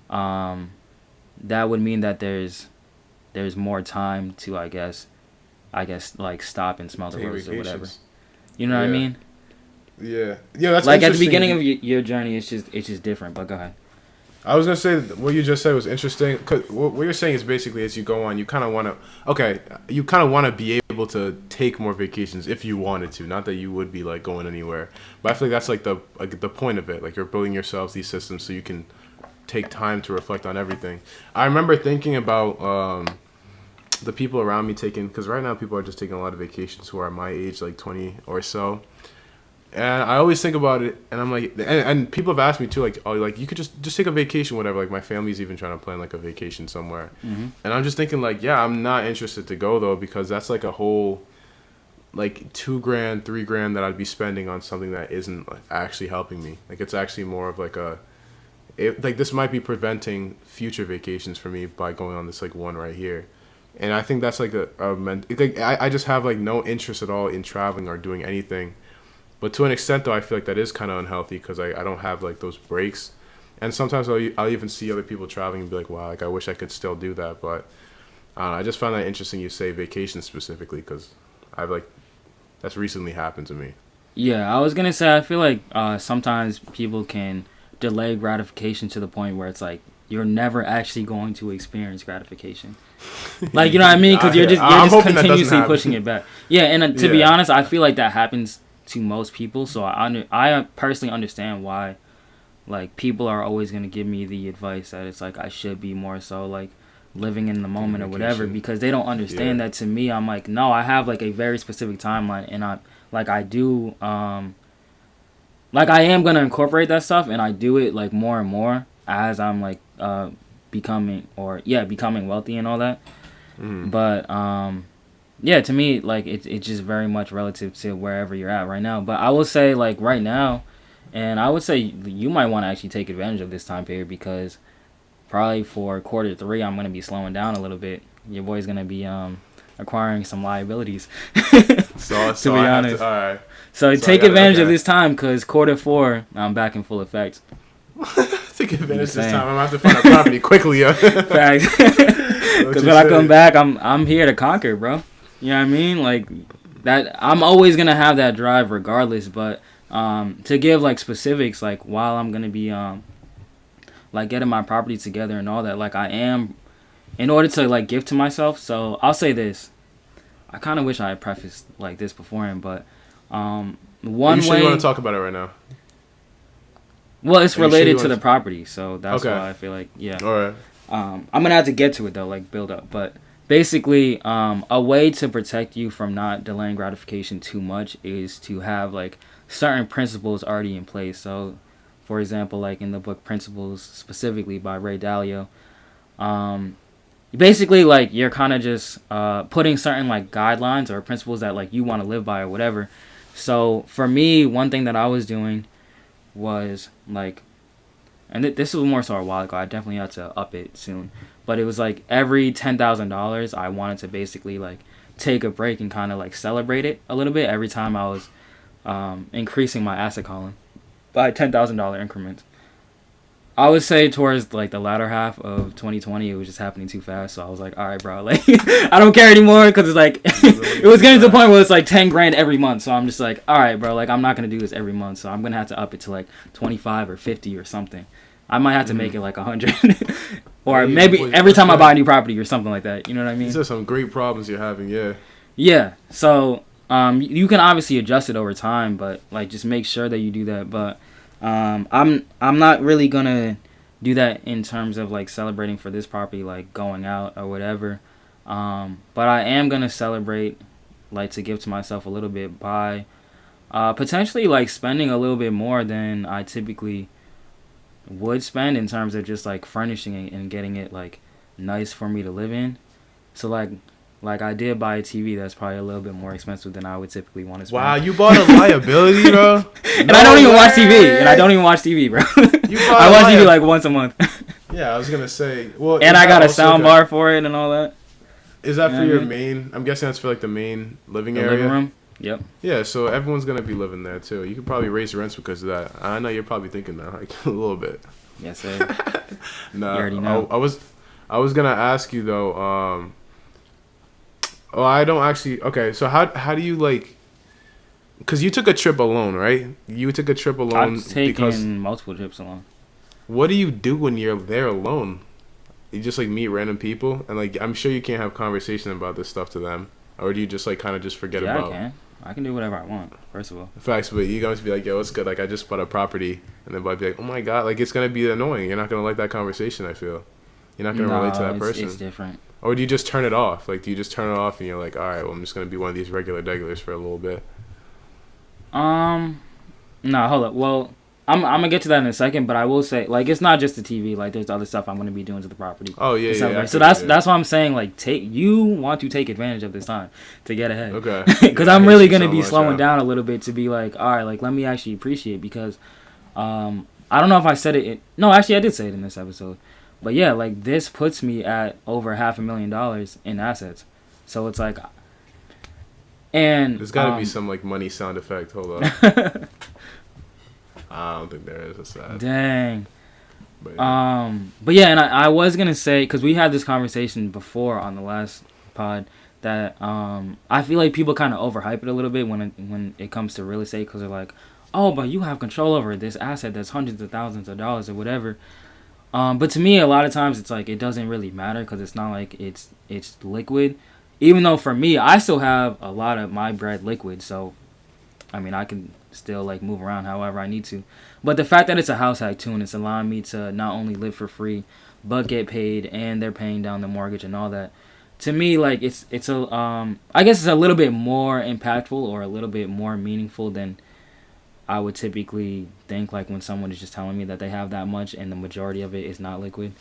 that would mean that there's more time to I guess like stop and smell the Take roses or whatever. vacations. You know what I Yeah. mean? Yeah. That's Like at the interesting. beginning of your journey, it's just different. But go ahead. I was gonna say that what you just said was interesting. 'Cause what you're saying is basically as you go on, you kind of want to be able to take more vacations if you wanted to. Not that you would be like going anywhere, but I feel like that's like the point of it. Like you're building yourselves these systems so you can take time to reflect on everything. I remember thinking about the people around me taking, because right now people are just taking a lot of vacations who are my age, like 20 or so. And I always think about it, and I'm like, and people have asked me too, like, oh, like you could just take a vacation, whatever. Like my family's even trying to plan like a vacation somewhere, and I'm just thinking like, yeah, I'm not interested to go though because that's like a whole, like $2,000, $3,000 that I'd be spending on something that isn't like, actually helping me. Like it's actually more of like like this might be preventing future vacations for me by going on this like one right here. And I think that's like like I just have like no interest at all in traveling or doing anything. But to an extent, though, I feel like that is kind of unhealthy because I don't have, like, those breaks. And sometimes I'll even see other people traveling and be like, wow, like, I wish I could still do that. But I don't know, I just found that interesting you say vacation specifically because I've, like, that's recently happened to me. Yeah, I was gonna say I feel like sometimes people can delay gratification to the point where it's like you're never actually going to experience gratification. Like you know what I mean? Because you're just continuously pushing it back. Yeah, and to be honest, I feel like that happens to most people. So I personally understand why like people are always gonna give me the advice that it's like I should be more so like living in the moment or whatever because they don't understand that to me. I'm like, no, I have like a very specific timeline and I do like I am gonna incorporate that stuff and I do it like more and more as I'm like becoming wealthy and all that. But yeah, to me like it's just very much relative to wherever you're at right now. But I will say like right now, and I would say you might want to actually take advantage of this time period because probably for Q3 I'm gonna be slowing down a little bit. Your boy's gonna be acquiring some liabilities. So to be honest. All right. So take advantage of this time because Q4 I'm back in full effect. Take advantage this time. I'm gonna have to find a property quickly. Facts. Because when I come back, I'm here to conquer, bro. You know what I mean? Like that. I'm always gonna have that drive regardless. But to give like specifics, like while I'm gonna be like getting my property together and all that, like I am, in order to like give to myself. So I'll say this. I kind of wish I had prefaced like this beforehand, but one way. You want to talk about it right now? Well, it's related to the property, so that's why I feel like yeah. All right. I'm gonna have to get to it though, like build up. But basically, a way to protect you from not delaying gratification too much is to have like certain principles already in place. So, for example, like in the book Principles, specifically by Ray Dalio, basically like you're kind of just putting certain like guidelines or principles that like you want to live by or whatever. So for me, one thing that I was doing was like, and this was more so a while ago. I definitely had to up it soon, but it was like every $10,000 I wanted to basically like take a break and kind of like celebrate it a little bit every time I was increasing my asset column by $10,000 increments. I would say towards like the latter half of 2020, it was just happening too fast. So I was like, all right, bro, like I don't care anymore because it's like it was getting to the point where it's like 10 grand every month. So I'm just like, all right, bro, like I'm not gonna do this every month. So I'm gonna have to up it to like 25 or 50 or something. I might have to make it like 100, or maybe every time I buy a new property or something like that. You know what I mean? These are some great problems you're having. Yeah. Yeah. So You can obviously adjust it over time, but like just make sure that you do that. But I'm not really gonna do that in terms of like celebrating for this property, like going out or whatever. But I am gonna celebrate, like to give to myself a little bit by potentially like spending a little bit more than I typically would spend in terms of just like furnishing it and getting it like nice for me to live in. So like I did buy a TV that's probably a little bit more expensive than I would typically want to spend. Wow, you bought a liability, bro. And I don't even watch TV. And I don't even watch TV, bro. I watch TV like once a month. Yeah, I was gonna say. Well, and I got a sound bar for it and all that. Is that for your main? I'm guessing that's for like the main living area. Living room. Yep. Yeah, so everyone's gonna be living there too. You could probably raise rents because of that. I know you're probably thinking that like a little bit. Yes, sir. No, you already know. I was gonna ask you though. Oh, I don't actually. Okay, so how do you like? Because you took a trip alone, right? You took a trip alone. I've taken multiple trips alone. What do you do when you're there alone? You just like meet random people, and like I'm sure you can't have conversation about this stuff to them, or do you just like kind of just forget about? Yeah, I can do whatever I want. First of all. Facts, but you guys be like, yo, it's good. Like I just bought a property, and then might be like, oh my god, like it's gonna be annoying. You're not gonna like that conversation. I feel. You're not gonna relate to that person. It's different. Or do you just turn it off? Like, do you just turn it off and you're like, all right, well, I'm just gonna be one of these regulars for a little bit? No, hold up. Well, I'm gonna get to that in a second, but I will say, like, it's not just the TV. Like, there's other stuff I'm gonna be doing to the property. Oh yeah, yeah. So that's why I'm saying, like, you want to take advantage of this time to get ahead. Okay. Because I'm really gonna be slowing down a little bit to be like, all right, like, let me actually appreciate because, I don't know if I said it. No, actually, I did say it in this episode. But yeah, like this puts me at over $500,000 in assets. So it's like, and there's got to be some like money sound effect. Hold on. I don't think there is. It's sad. Dang. But yeah, and I was gonna say because we had this conversation before on the last pod that I feel like people kind of overhype it a little bit when it comes to real estate because they're like, oh, but you have control over this asset that's hundreds of thousands of dollars or whatever. But to me, a lot of times it's like it doesn't really matter because it's not like it's liquid. Even though for me, I still have a lot of my bread liquid, so I mean I can still like move around however I need to. But the fact that it's a house hack too, and it's allowing me to not only live for free, but get paid, and they're paying down the mortgage and all that. To me, like it's a I guess it's a little bit more impactful or a little bit more meaningful than I would typically think, like when someone is just telling me that they have that much and the majority of it is not liquid.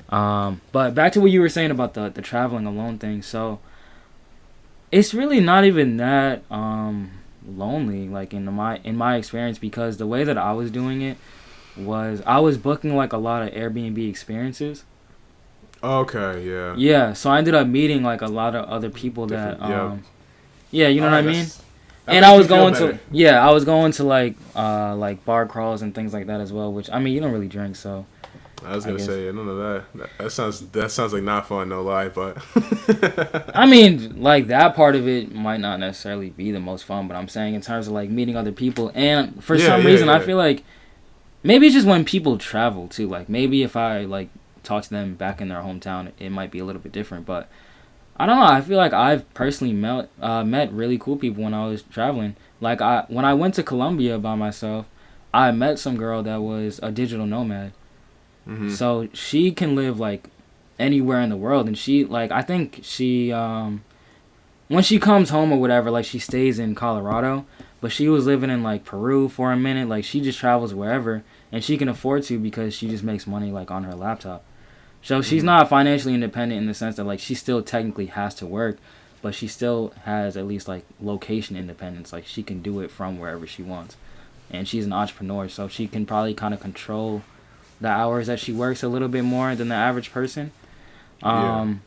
But back to what you were saying about the traveling alone thing. So it's really not even that lonely, like in my experience, because the way that I was doing it was I was booking like a lot of Airbnb experiences. Okay, yeah. Yeah, so I ended up meeting like a lot of other people that yeah, you know what I mean? And I was going to like bar crawls and things like that as well, which I mean you don't really drink, so I was gonna say none of that. That sounds like not fun, no lie, but I mean like that part of it might not necessarily be the most fun, but I'm saying in terms of like meeting other people, and for some reason I feel like maybe it's just when people travel too, like maybe if I like talk to them back in their hometown it might be a little bit different, but I don't know. I feel like I've personally met really cool people when I was traveling. Like when I went to Colombia by myself, I met some girl that was a digital nomad. Mm-hmm. So she can live like anywhere in the world, and she like I think she when she comes home or whatever, like she stays in Colorado, but she was living in like Peru for a minute. Like she just travels wherever, and she can afford to because she just makes money like on her laptop. So she's not financially independent in the sense that like she still technically has to work, but she still has at least like location independence. Like she can do it from wherever she wants. And she's an entrepreneur, so she can probably kind of control the hours that she works a little bit more than the average person. But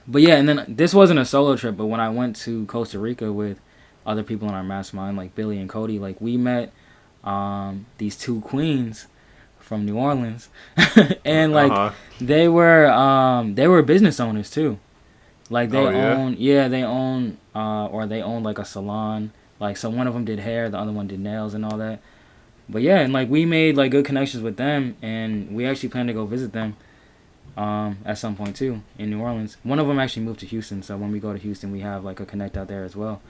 yeah, and then this wasn't a solo trip, but when I went to Costa Rica with other people in our mastermind, like Billy and Cody, like we met these two queens from New Orleans, and like they were business owners too. Like they own like a salon. Like so one of them did hair, the other one did nails and all that. But yeah, and like we made like good connections with them, and we actually plan to go visit them at some point too in New Orleans. One of them actually moved to Houston, so when we go to Houston we have like a connect out there as well.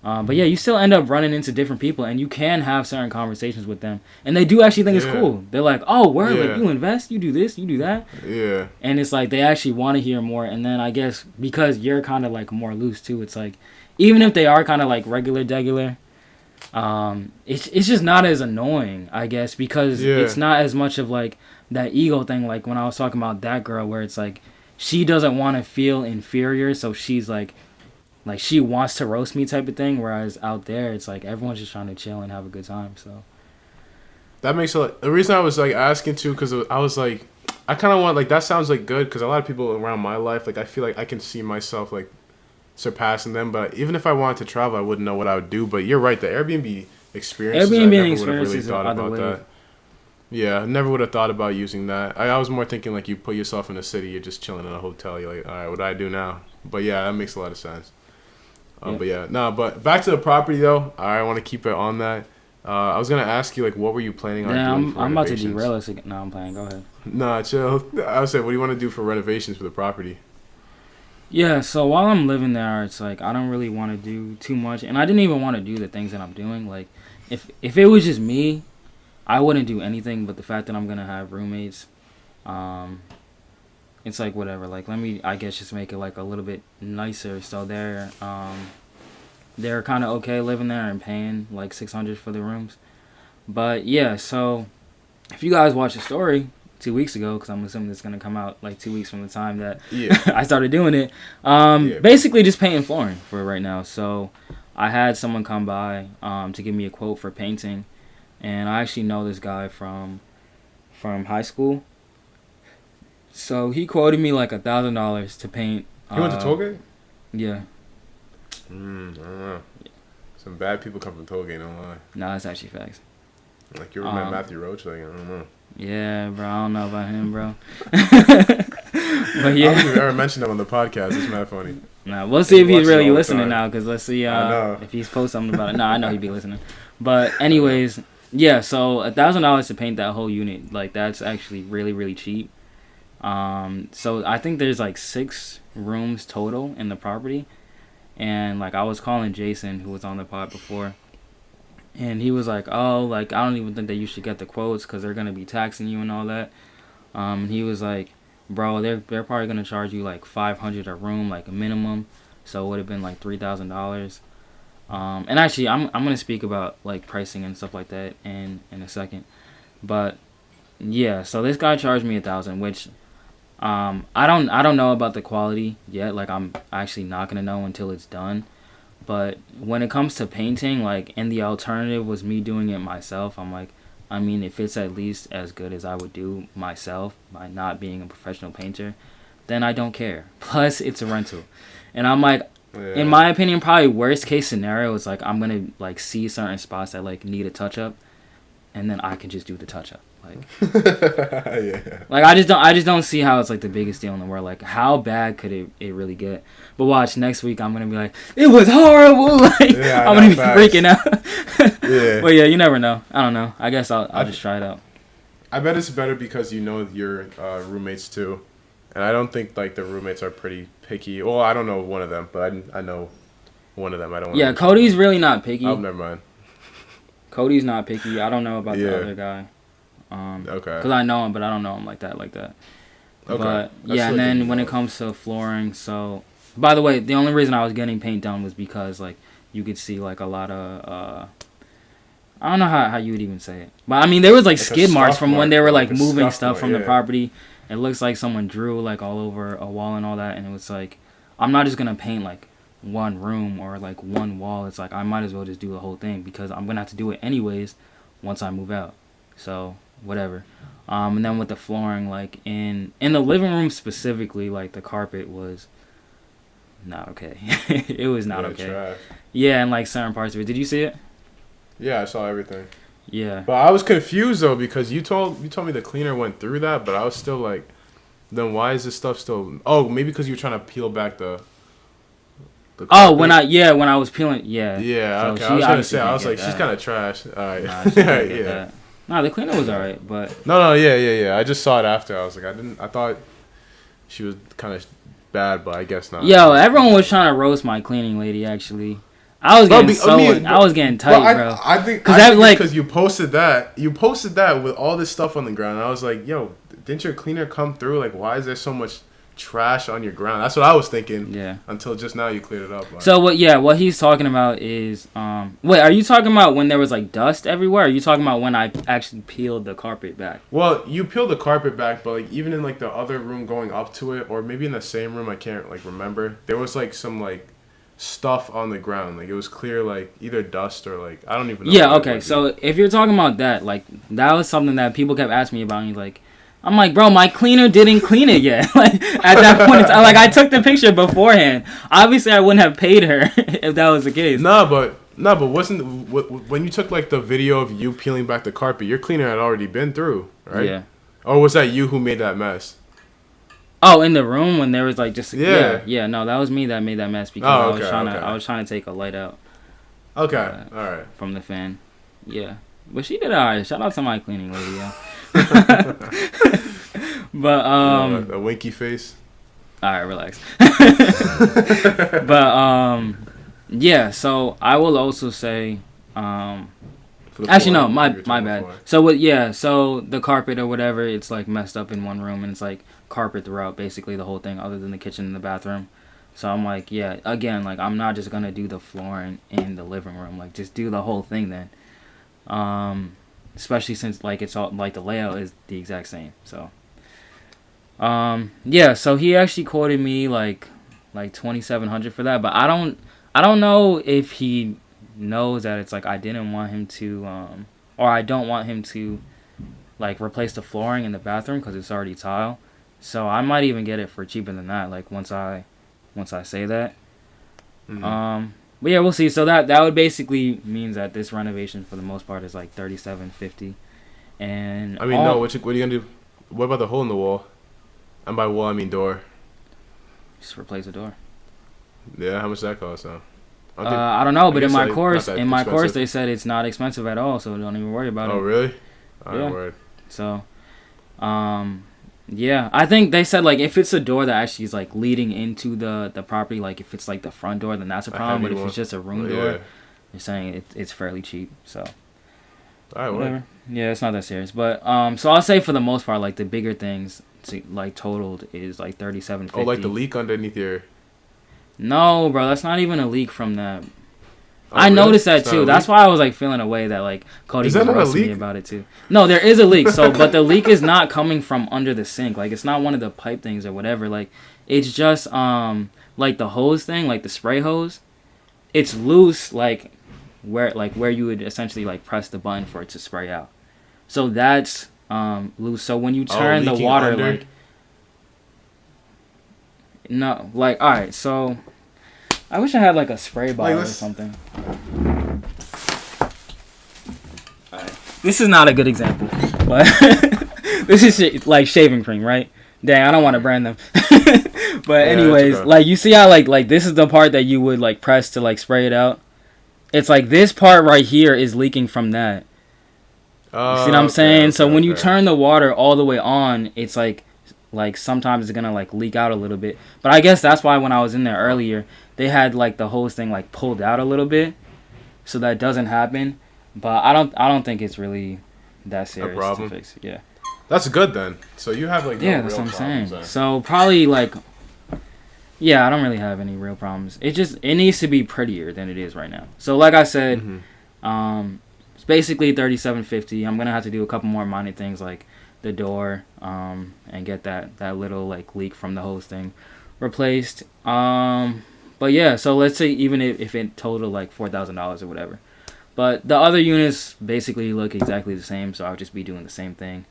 But yeah, you still end up running into different people, and you can have certain conversations with them, and they do actually think it's cool. They're like, "Oh, word, like you invest, you do this, you do that." Yeah. And it's like they actually want to hear more. And then I guess because you're kind of like more loose too, it's like even if they are kind of like regular, it's just not as annoying, I guess, because it's not as much of like that ego thing. Like when I was talking about that girl, where it's like she doesn't want to feel inferior, so she's like she wants to roast me type of thing, whereas out there it's like everyone's just trying to chill and have a good time. So that makes a lot. The reason I was like asking too, because I was like, I kind of want like that sounds like good, because a lot of people around my life, like I feel like I can see myself like surpassing them, but even if I wanted to travel, I wouldn't know what I would do. But you're right, the Airbnb experiences, I never would have really thought about that. Yeah, I never would have thought about using that. I was more thinking like you put yourself in a city, you're just chilling in a hotel, you're like, all right, what do I do now? But yeah, that makes a lot of sense. But yeah, no, but back to the property though. I want to keep it on that. I was gonna ask you like, what were you planning on doing for I'm about to renovations? derail us again. No, I'm playing. Go ahead. Nah, chill. I was saying, what do you want to do for renovations for the property? Yeah, so while I'm living there, it's like I don't really want to do too much, and I didn't even want to do the things that I'm doing. Like, if it was just me, I wouldn't do anything. But the fact that I'm gonna have roommates, it's like whatever. Like, let me, I guess, just make it like a little bit nicer. So they're kind of okay living there and paying like $600 for the rooms. But yeah, so if you guys watched the story 2 weeks ago, because I'm assuming it's gonna come out like 2 weeks from the time that I started doing it. Basically just painting flooring for right now. So I had someone come by to give me a quote for painting, and I actually know this guy from high school. So he quoted me like $1,000 to paint. He went to Tollgate? Yeah. I don't know. Some bad people come from Tollgate, don't lie. No, that's actually facts. Like you remember Matthew Roach? Like I don't know. Yeah, bro. I don't know about him, bro. But yeah, I don't think we ever mentioned him on the podcast. It's mad funny. Nah, we'll see if he's really listening now, because let's see if he's post something about it. No, I know he'd be listening. But anyways, yeah. So $1,000 to paint that whole unit, like that's actually really really cheap. So I think there's like 6 rooms total in the property, and like I was calling Jason, who was on the pod before. And he was like, oh, like, I don't even think that you should get the quotes because they're going to be taxing you and all that. He was like, bro, they're probably going to charge you like $500 a room, like a minimum. So it would have been like $3,000. And actually, I'm going to speak about like pricing and stuff like that in a second. But yeah, so this guy charged me $1,000, which I don't know about the quality yet. Like, I'm actually not going to know until it's done. But when it comes to painting, like, and the alternative was me doing it myself, I'm like, I mean, if it's at least as good as I would do myself by not being a professional painter, then I don't care. Plus, it's a rental. And I'm like, in my opinion, probably worst case scenario is, like, I'm going to, like, see certain spots that, like, need a touch-up, and then I can just do the touch-up. Like, like I just don't see how it's like the biggest deal in the world. Like, how bad could it really get? But watch, next week I'm gonna be like, it was horrible. Like, I'm gonna be freaking out. But yeah, you never know. I don't know. I guess I'll just try it out. I bet it's better because you know your roommates too, and I don't think like the roommates are pretty picky. Well, I don't know one of them, but I know one of them. I don't. Yeah, Cody's really not picky. Oh, never mind. Cody's not picky. I don't know about the other guy. Okay. Because I know him, but I don't know him like that. Okay. But yeah, and then when it comes to flooring, so by the way, the only reason I was getting paint done was because like you could see like a lot of I don't know how you would even say it, but I mean there was like skid marks from when they were like moving stuff from the property. It looks like someone drew like all over a wall and all that, and it was like I'm not just gonna paint like one room or like one wall. It's like I might as well just do the whole thing because I'm gonna have to do it anyways once I move out. So whatever. And then with the flooring, like in the living room specifically, like the carpet was not okay. It was not okay. Trash. Yeah, and like certain parts of it. Did you see it? Yeah, I saw everything. Yeah. But I was confused though because you told me the cleaner went through that, but I was still like, then why is this stuff still? Oh, maybe because you were trying to peel back the when I was peeling. Yeah. Yeah. So okay. I was gonna say I was like she's kind of trash. All right. Nah, yeah. Nah, the cleaner was alright, but no, yeah. I just saw it after. I was like, I thought she was kind of bad, but I guess not. Yo, everyone was trying to roast my cleaning lady. Actually, I was Bro, getting I was getting tight, bro. I think like, because you posted that with all this stuff on the ground. I was like, yo, didn't your cleaner come through? Like, why is there so much trash on your ground? That's what I was thinking. Yeah. Until just now, you cleared it up. Like. So what he's talking about is wait, are you talking about when there was like dust everywhere? Or are you talking about when I actually peeled the carpet back? Well, you peeled the carpet back, but like even in like the other room going up to it, or maybe in the same room, I can't like remember. There was like some like stuff on the ground. Like it was clear, like either dust or like I don't even know. Yeah. Okay. So if you're talking about that, like that was something that people kept asking me about. And like, I'm like, bro, my cleaner didn't clean it yet. Like at that point, like I took the picture beforehand. Obviously, I wouldn't have paid her if that was the case. No, but wasn't when you took like the video of you peeling back the carpet, your cleaner had already been through, right? Yeah. Or was that you who made that mess? Oh, in the room when there was like just yeah. No, that was me that made that mess because I was trying to take a light out. Okay, all right. From the fan, yeah, but she did alright. Shout out to my cleaning lady, yeah. But a winky face. All right, relax. But yeah. So I will also say actually, no, my bad. So so the carpet or whatever, it's like messed up in one room, and it's like carpet throughout basically the whole thing, other than the kitchen and the bathroom. So I'm like, yeah, again, like I'm not just gonna do the flooring in the living room, like just do the whole thing then. Especially since like it's all like the layout is the exact same. So yeah, so he actually quoted me like $2,700 for that, but I don't know if he knows that it's like I didn't want him to or I don't want him to like replace the flooring in the bathroom because it's already tile. So I might even get it for cheaper than that, like once I say that. Mm-hmm. But yeah, we'll see. So that would basically means that this renovation for the most part is like $3,750. And I mean, no, what are you gonna do? What about the hole in the wall? And by wall I mean door. Just replace the door. Yeah, how much does that cost now? I don't know, but in my course they said it's not expensive at all, so don't even worry about it. Oh really? Yeah. Worried. So, yeah, I think they said like if it's a door that actually is like leading into the property, like if it's like the front door, then that's a problem. But if it's just a room door, they're saying it's fairly cheap. So, all right, whatever. Yeah, it's not that serious. But so I'll say for the most part, like the bigger things, like totaled is like $3,750. Oh, like the leak underneath your. No, bro, that's not even a leak from that. Oh, I noticed that too. That's why I was like feeling a way that like Cody was roasting me about it too. No, there is a leak. So, but the leak is not coming from under the sink. Like it's not one of the pipe things or whatever. Like it's just like the hose thing, like the spray hose. It's loose, like where you would essentially like press the button for it to spray out. So that's loose. So when you turn the water under? Like no, like all right, so. I wish I had like a spray bottle or something. Right. This is not a good example, but this is like shaving cream, right? Dang, I don't want to brand them. But anyways, like you see how like this is the part that you would like press to like spray it out. It's like this part right here is leaking from that. You see what I'm saying? So when you turn the water all the way on, it's like sometimes it's gonna like leak out a little bit. But I guess that's why when I was in there earlier, they had like the hose thing like pulled out a little bit, so that doesn't happen. But I don't think it's really that serious to fix. Yeah, that's good then. So you have like no that's real what I'm saying. Then. So probably like I don't really have any real problems. It needs to be prettier than it is right now. So like I said, it's basically $3,750. I'm gonna have to do a couple more minor things like the door and get that little like leak from the hose thing replaced. But yeah, so let's say even if it totaled like $4,000 or whatever, but the other units basically look exactly the same, so I'll just be doing the same thing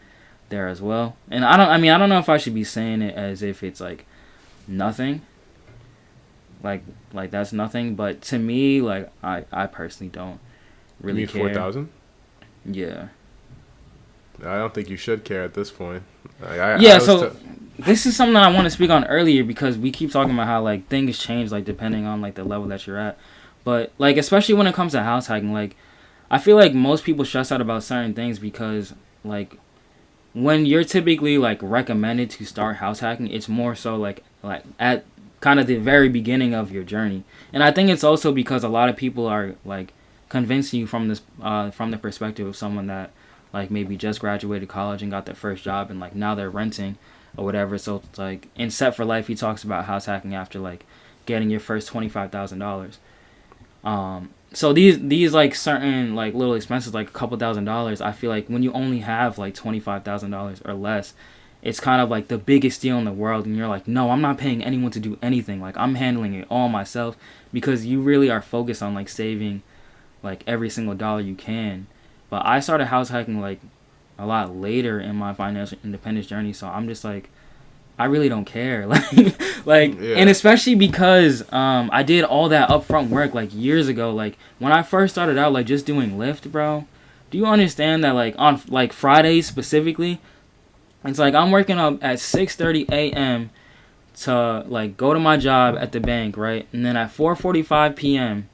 there as well. And I don't know if I should be saying it as if it's like nothing, like that's nothing, but to me, like I personally don't really care. 4,000? Yeah. I don't think you should care at this point. This is something I want to speak on earlier because we keep talking about how like things change like depending on like the level that you're at, but like especially when it comes to house hacking, like I feel like most people stress out about certain things because like when you're typically like recommended to start house hacking, it's more so like at kind of the very beginning of your journey. And I think it's also because a lot of people are like convincing you from this from the perspective of someone that like maybe just graduated college and got their first job and like now they're renting or whatever. So it's like in Set for Life he talks about house hacking after like getting your first $25,000. So these like certain like little expenses, like a couple $1,000s, I feel like when you only have like $25,000 or less, it's kind of like the biggest deal in the world, and you're like, no, I'm not paying anyone to do anything. Like I'm handling it all myself, because you really are focused on like saving like every single dollar you can. But I started house hacking like a lot later in my financial independence journey, so I'm just like, I really don't care. And especially because I did all that upfront work like years ago. Like when I first started out, like just doing Lyft, bro. Do you understand that like on like Fridays specifically, it's like I'm working up at 6:30 a.m. to like go to my job at the bank, right? And then at 4:45 p.m.,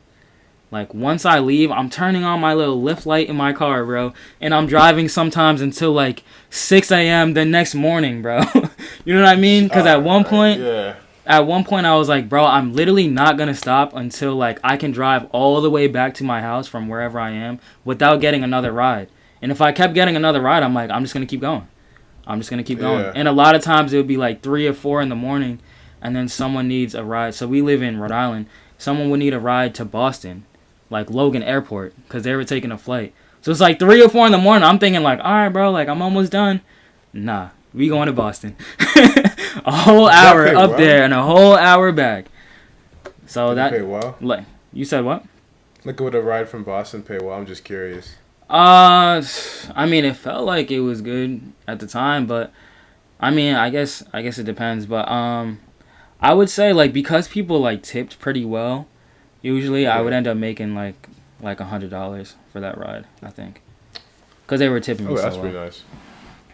like once I leave, I'm turning on my little Lyft light in my car, bro, and I'm driving sometimes until like 6 a.m. the next morning, bro. You know what I mean? Because at one point I was like, bro, I'm literally not gonna stop until like I can drive all the way back to my house from wherever I am without getting another ride. And if I kept getting another ride, I'm like, I'm just gonna keep going. Yeah. And a lot of times it would be like 3 or 4 in the morning, and then someone needs a ride. So we live in Rhode Island. Someone would need a ride to Boston, like Logan Airport, because they were taking a flight. So it's like 3 or 4 in the morning. I'm thinking like, all right, bro, like I'm almost done. Nah, we going to Boston. A whole hour up there and a whole hour back. So that pay well. Like you said, what? Look, would a ride from Boston pay well? I'm just curious. I mean, it felt like it was good at the time, but I mean, I guess it depends. But I would say like because people like tipped pretty well, usually I would end up making like $100 for that ride. I think, because they were tipping me so well. Oh, that's pretty nice.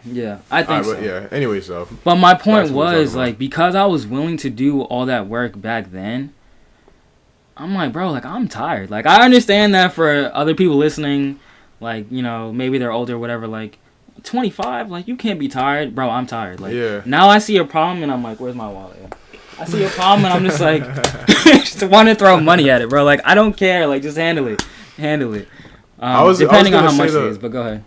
Yeah, I think so. But yeah. Anyways, though. But my point was like because I was willing to do all that work back then. I'm like, bro, like I'm tired. Like I understand that for other people listening. Like, you know, maybe they're older or whatever, like, 25, like, you can't be tired. Bro, I'm tired. Like, now I see a problem, and I'm like, where's my wallet? I see a problem, and I'm just like, just want to throw money at it, bro. Like, I don't care. Like, just handle it. Depending on how much it is, but go ahead.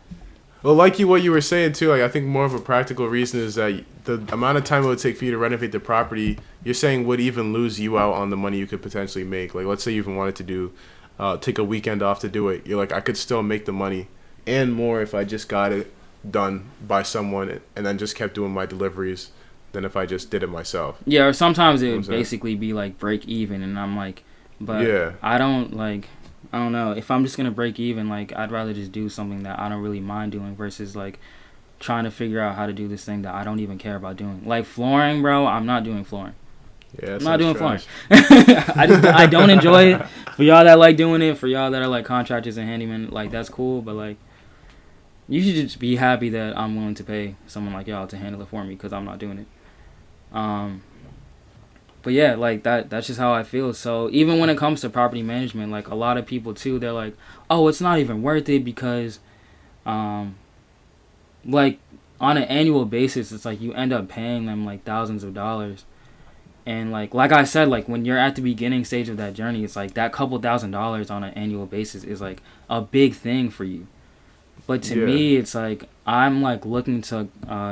Well, what you were saying, too, like, I think more of a practical reason is that the amount of time it would take for you to renovate the property, you're saying would even lose you out on the money you could potentially make. Like, let's say you even wanted to do... take a weekend off to do it. You're like, I could still make the money and more if I just got it done by someone and then just kept doing my deliveries than if I just did it myself. Yeah, or sometimes it would basically be like break even, and I'm like, but I don't know. If I'm just gonna break even, like I'd rather just do something that I don't really mind doing versus like trying to figure out how to do this thing that I don't even care about doing. Like flooring, bro. I'm not doing flooring. Yeah, I'm not doing flooring. I don't enjoy it. For y'all that like doing it, for y'all that are like contractors and handymen, like that's cool. But like, you should just be happy that I'm willing to pay someone like y'all to handle it for me because I'm not doing it. But yeah, like that's just how I feel. So even when it comes to property management, like a lot of people too, they're like, oh, it's not even worth it because, like on an annual basis, it's like you end up paying them like thousands of dollars. And like I said, like when you're at the beginning stage of that journey, it's like that couple $1,000s on an annual basis is like a big thing for you. But to me, it's like I'm like looking to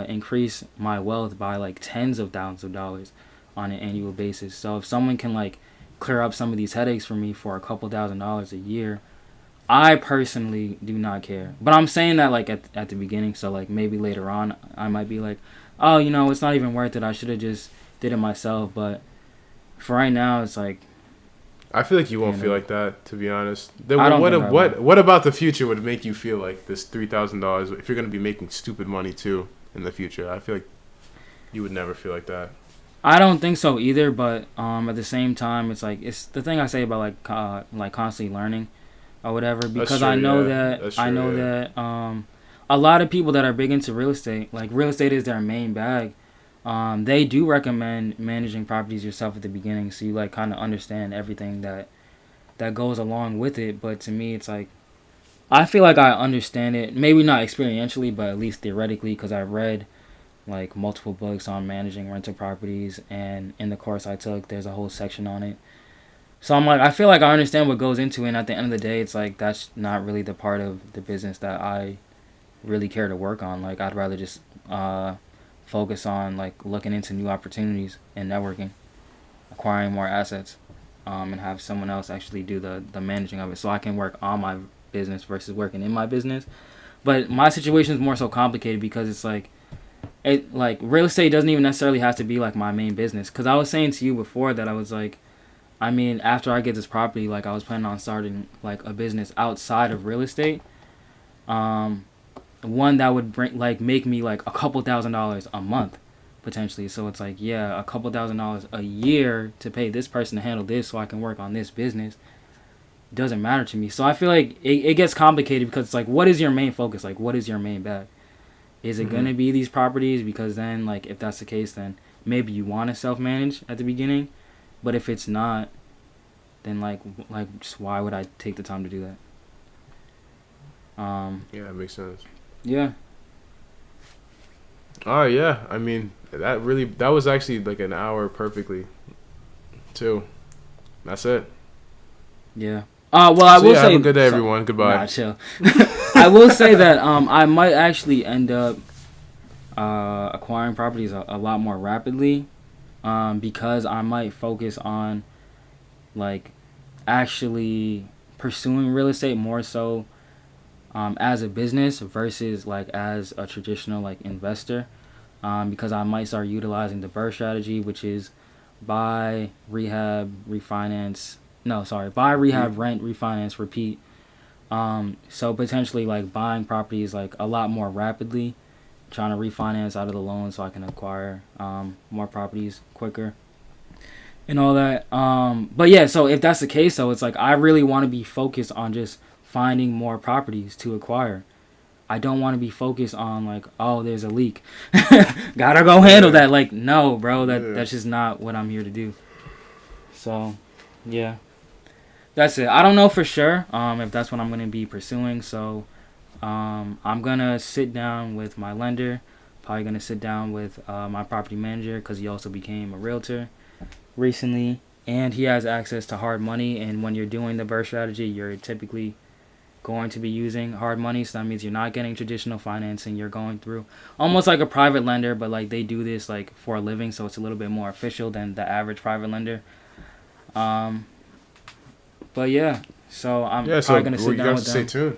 increase my wealth by like tens of thousands of dollars on an annual basis. So if someone can like clear up some of these headaches for me for a couple $1,000s a year, I personally do not care. But I'm saying that like at the beginning, so like maybe later on I might be like, oh, you know, it's not even worth it. I should have just did it myself. But for right now, it's like, I feel like you won't feel like that, to be honest. What about the future would make you feel like this $3,000 if you're going to be making stupid money too in the future? I feel like you would never feel like that. I don't think so either, but at the same time, it's like it's the thing I say about like constantly learning or whatever, because I know that a lot of people that are big into real estate, like real estate is their main bag. They do recommend managing properties yourself at the beginning, so you like kind of understand everything that goes along with it. But to me, it's like I feel like I understand it, maybe not experientially, but at least theoretically, because I read like multiple books on managing rental properties, and in the course I took, there's a whole section on it. So I'm like, I feel like I understand what goes into it, and at the end of the day, it's like that's not really the part of the business that I really care to work on. Like, I'd rather just focus on like looking into new opportunities and networking, acquiring more assets, and have someone else actually do the managing of it, so I can work on my business versus working in my business. But my situation is more so complicated because it's like, it like real estate doesn't even necessarily have to be like my main business. Because I was saying to you before that I was like, I mean, after I get this property, like I was planning on starting like a business outside of real estate, one that would bring like make me like a couple $1,000s a month potentially. So it's like, yeah, a couple $1,000s a year to pay this person to handle this so I can work on this business doesn't matter to me. So I feel like it gets complicated because it's like, what is your main focus? Like, what is your main bag? Is it going to be these properties? Because then, like, if that's the case, then maybe you want to self-manage at the beginning. But if it's not, then, like just why would I take the time to do that? Yeah, it makes sense. Yeah. Oh, yeah. I mean, that was actually like an hour perfectly, too. That's it. Yeah. Well, I will say. Have a good day, everyone. Goodbye. Nah, chill. I will say that I might actually end up acquiring properties a lot more rapidly, because I might focus on like actually pursuing real estate more so as a business versus like as a traditional like investor, because I might start utilizing the BRRRR strategy, which is buy, rehab, refinance. No, sorry, buy, rehab, rent, refinance, repeat. So potentially like buying properties like a lot more rapidly, trying to refinance out of the loan so I can acquire more properties quicker and all that. But yeah, so if that's the case, though, it's like I really want to be focused on just finding more properties to acquire. I don't want to be focused on like, oh, there's a leak, gotta go handle that. Like, no, bro, that's just not what I'm here to do. So, yeah. That's it. I don't know for sure if that's what I'm going to be pursuing. So I'm going to sit down with my lender. Probably going to sit down with my property manager because he also became a realtor recently. And he has access to hard money. And when you're doing the BRRRR strategy, you're typically going to be using hard money. So that means you're not getting traditional financing. You're going through almost like a private lender. But like they do this like for a living. So it's a little bit more official than the average private lender. But yeah, so I'm probably gonna sit down with them. Stay tuned.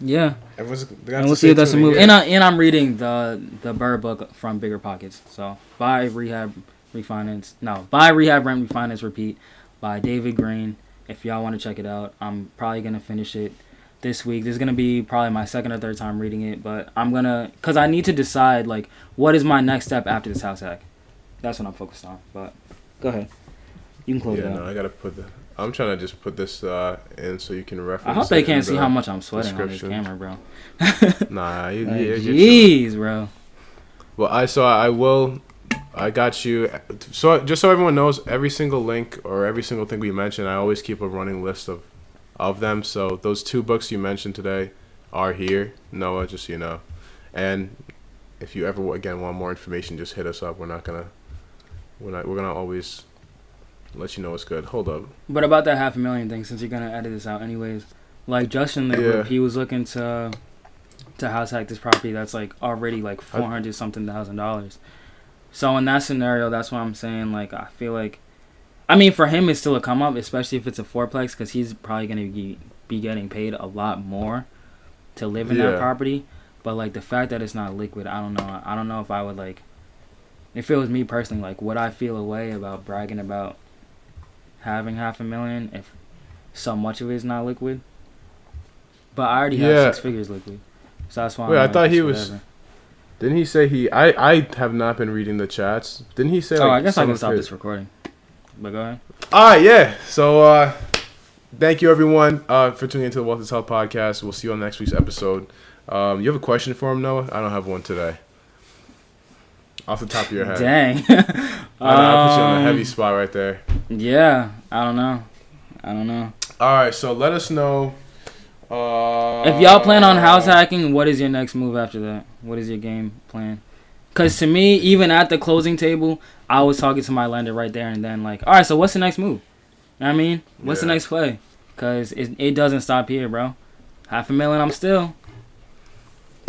Yeah, and we'll see if that's a move. And I'm reading the BRRRR book from Bigger Pockets. So buy, rehab, refinance. No, buy, rehab, rent, refinance, repeat by David Green. If y'all want to check it out, I'm probably gonna finish it this week. This is gonna be probably my second or third time reading it, but because I need to decide like what is my next step after this house hack. That's what I'm focused on. But go ahead, you can close it out. Yeah, no, I gotta put I'm trying to just put this in so you can reference. I hope they can't see how much I'm sweating on this camera, bro. Nah, jeez, bro. Well, I got you. So just so everyone knows, every single link or every single thing we mention, I always keep a running list of them. So those 2 books you mentioned today are here, Noah, just so you know. And if you ever again want more information, just hit us up. We're gonna always let you know it's good. Hold up. But about that $500,000 thing, since you're gonna edit this out anyways, like Justin, the group, he was looking to house hack this property that's like already like $400,000. So in that scenario, that's what I'm saying. Like I feel like, I mean, for him it's still a come up, especially if it's a 4-plex, because he's probably gonna be getting paid a lot more to live in that property. But like the fact that it's not liquid, I don't know. I don't know if I would like. If it was me personally, like would I feel a way about bragging about having $500,000 if so much of it is not liquid? But I already have 6 figures liquid, so that's why. Wait, I thought he was. Didn't he say I have not been reading the chats. Didn't he say? Like, I guess I can stop this recording. But go ahead. Yeah. So thank you everyone for tuning into the Wealth is Health podcast. We'll see you on next week's episode. You have a question for him, Noah? I don't have one today. Off the top of your head. Dang. I put you on a heavy spot right there. Yeah, I don't know. All right, so let us know. If y'all plan on house hacking, what is your next move after that? What is your game plan? Because to me, even at the closing table, I was talking to my lender right there and then, like, all right, so what's the next move? You know what I mean? What's the next play? Because it doesn't stop here, bro. $500,000, I'm still.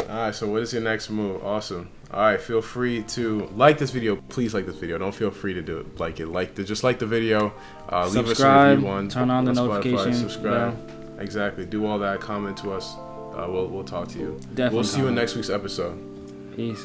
All right, so what is your next move? Awesome. All right, feel free to like this video. Please like this video. Don't feel free to do it. Just like the video. Leave Subscribe, us a review turn on the notification subscribe. bell. Exactly. Do all that. Comment to us. We'll talk to you. Definitely We'll see you in comment. next week's episode. Peace.